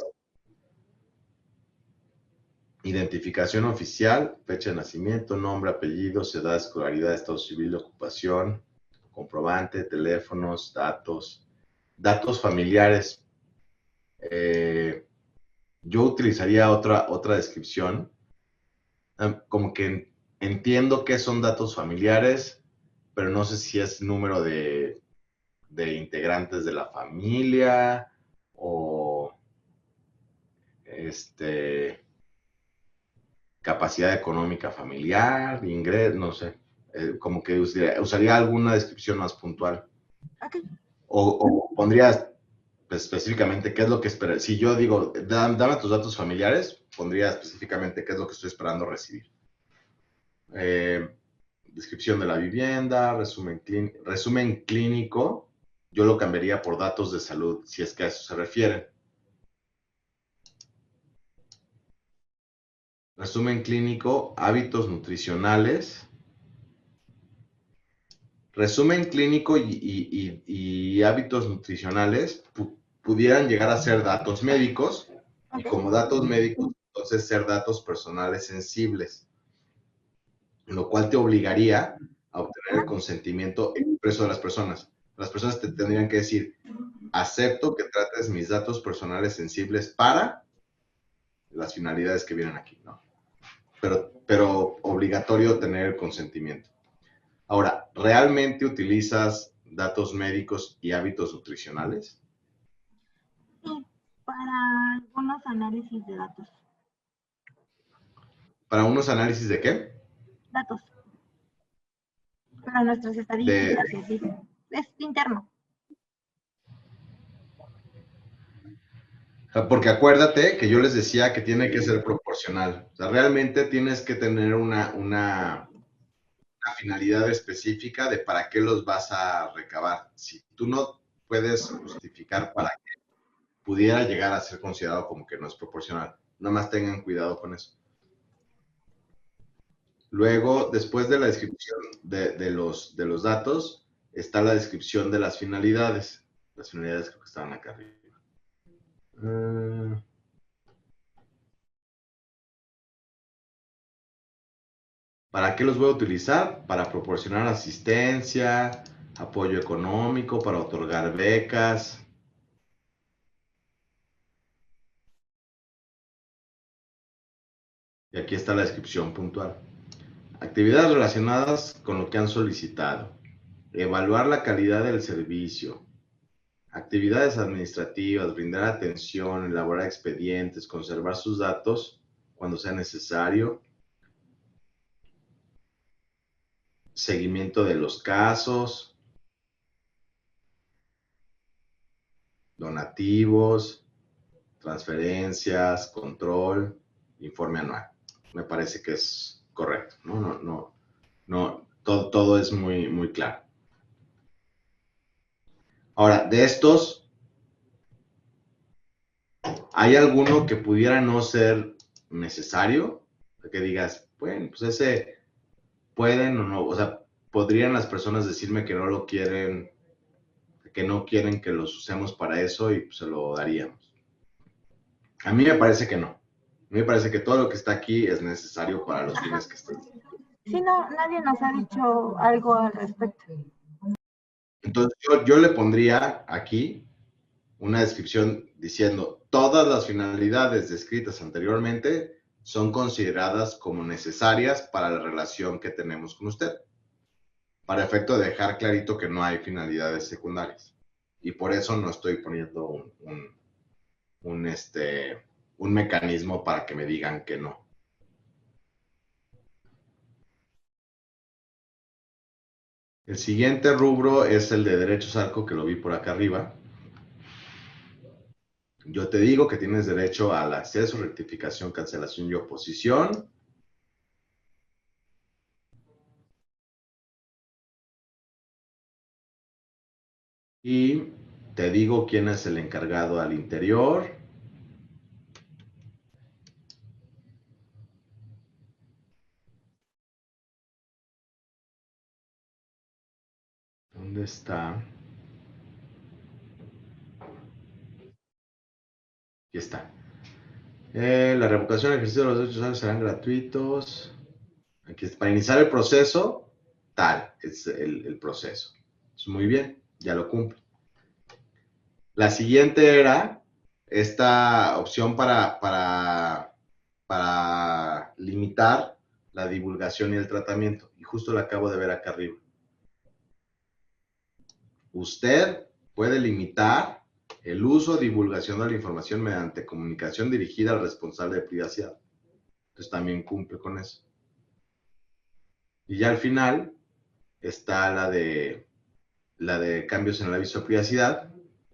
Identificación oficial, fecha de nacimiento, nombre, apellidos, edad, escolaridad, estado civil, ocupación, comprobante, teléfonos, datos familiares. Yo utilizaría otra descripción Como que entiendo que son datos familiares, pero no sé si es número de integrantes de la familia o capacidad económica familiar, ingreso, no sé. Como que usaría alguna descripción más puntual. Ok. O pondrías específicamente qué es lo que esperas. Si yo digo, dame tus datos familiares, pondría específicamente qué es lo que estoy esperando recibir. Descripción de la vivienda, resumen clínico, yo lo cambiaría por datos de salud, si es que a eso se refieren. Resumen clínico, hábitos nutricionales. Resumen clínico y hábitos nutricionales pudieran llegar a ser datos médicos, y como datos médicos, entonces ser datos personales sensibles, lo cual te obligaría a obtener el consentimiento expreso de las personas. Las personas te tendrían que decir, acepto que trates mis datos personales sensibles para las finalidades que vienen aquí, ¿no? Pero obligatorio tener el consentimiento. Ahora, ¿realmente utilizas datos médicos y hábitos nutricionales? Sí, para algunos análisis de datos. ¿Para unos análisis de qué? Datos. Para nuestras estadísticas, sí. Es interno. Porque acuérdate que yo les decía que tiene que ser proporcional. O sea, realmente tienes que tener una finalidad específica de para qué los vas a recabar. Si tú no puedes justificar para qué, pudiera llegar a ser considerado como que no es proporcional. Nada más tengan cuidado con eso. Luego, después de la descripción de los datos, está la descripción de las finalidades. Las finalidades creo que estaban acá arriba. ¿Para qué los voy a utilizar? Para proporcionar asistencia, apoyo económico, para otorgar becas. Y aquí está la descripción puntual. Actividades relacionadas con lo que han solicitado. Evaluar la calidad del servicio. Actividades administrativas, brindar atención, elaborar expedientes, conservar sus datos cuando sea necesario. Seguimiento de los casos. Donativos, transferencias, control, informe anual. Me parece que es correcto, ¿no? Todo es muy, muy claro. Ahora, de estos, ¿hay alguno que pudiera no ser necesario? Que digas, bueno, pues ese pueden o no, o sea, podrían las personas decirme que no lo quieren, que no quieren que los usemos para eso y pues, se lo daríamos. A mí me parece que no. A mí me parece que todo lo que está aquí es necesario para los fines que están. Sí, no, nadie nos ha dicho algo al respecto. Entonces yo le pondría aquí una descripción diciendo todas las finalidades descritas anteriormente son consideradas como necesarias para la relación que tenemos con usted, para efecto de dejar clarito que no hay finalidades secundarias. Y por eso no estoy poniendo un mecanismo para que me digan que no. El siguiente rubro es el de derechos ARCO, que lo vi por acá arriba. Yo te digo que tienes derecho al acceso, rectificación, cancelación y oposición. Y te digo quién es el encargado al interior. ¿Dónde está? Aquí está. La revocación y ejercicio de los derechos sociales serán gratuitos. Aquí está. Para iniciar el proceso, tal es el proceso. Pues muy bien, ya lo cumple. La siguiente era esta opción para limitar la divulgación y el tratamiento. Y justo lo acabo de ver acá arriba. Usted puede limitar el uso o divulgación de la información mediante comunicación dirigida al responsable de privacidad. Entonces también cumple con eso. Y ya al final está la de cambios en el aviso de privacidad.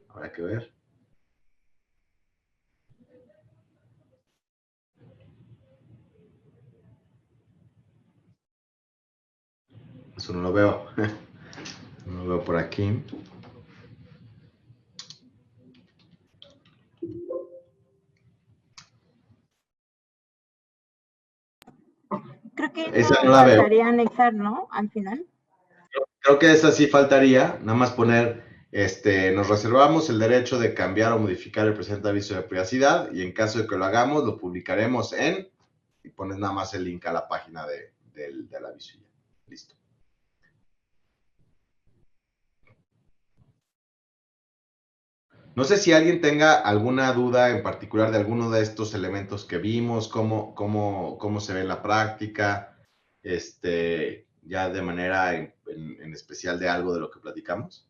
Habrá que ver. Eso no lo veo. No lo veo por aquí. Creo que Esa esa no la veo. faltaría anexar, ¿no? Al final. Creo que esa sí faltaría, nada más poner, nos reservamos el derecho de cambiar o modificar el presente aviso de privacidad y en caso de que lo hagamos, lo publicaremos y pones nada más el link a la página del aviso y ya. Listo. No sé si alguien tenga alguna duda en particular de alguno de estos elementos que vimos, cómo se ve en la práctica, ya de manera en especial de algo de lo que platicamos.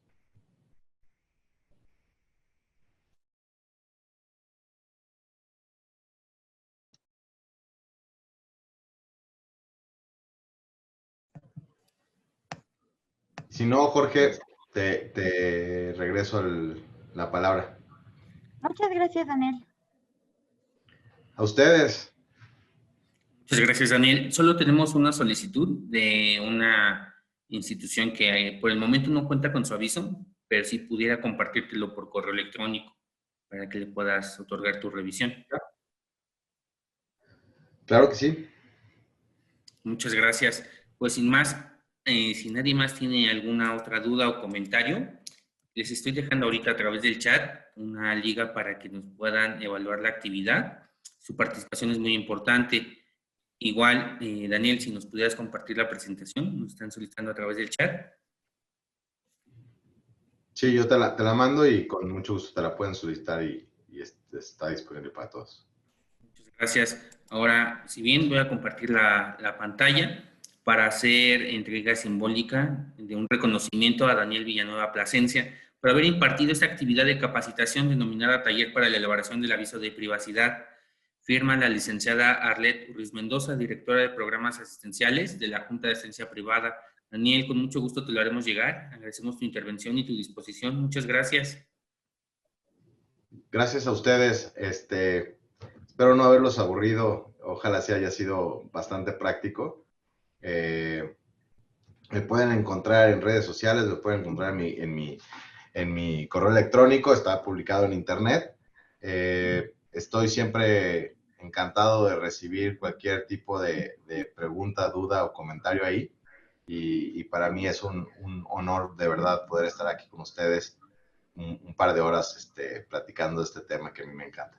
Si no, Jorge, te regreso la palabra. Muchas gracias, Daniel. A ustedes. Muchas gracias, Daniel. Solo tenemos una solicitud de una institución que por el momento no cuenta con su aviso, pero sí pudiera compartírtelo por correo electrónico para que le puedas otorgar tu revisión. Claro que sí. Muchas gracias. Pues sin más, si nadie más tiene alguna otra duda o comentario, les estoy dejando ahorita a través del chat una liga para que nos puedan evaluar la actividad. Su participación es muy importante. Igual, Daniel, si nos pudieras compartir la presentación, nos están solicitando a través del chat. Sí, yo te la mando y con mucho gusto te la pueden solicitar y está disponible para todos. Muchas gracias. Ahora, si bien voy a compartir la pantalla para hacer entrega simbólica de un reconocimiento a Daniel Villanueva Plasencia por haber impartido esta actividad de capacitación denominada Taller para la elaboración del aviso de privacidad. Firma la licenciada Arlet Ruiz Mendoza, directora de programas asistenciales de la Junta de Asistencia Privada. Daniel, con mucho gusto te lo haremos llegar. Agradecemos tu intervención y tu disposición. Muchas gracias. Gracias a ustedes. Espero no haberlos aburrido. Ojalá sí haya sido bastante práctico. Me pueden encontrar en redes sociales, me pueden encontrar en mi correo electrónico, está publicado en internet. Estoy siempre encantado de recibir cualquier tipo de pregunta, duda o comentario ahí. Y para mí es un honor de verdad poder estar aquí con ustedes un par de horas platicando de este tema que a mí me encanta.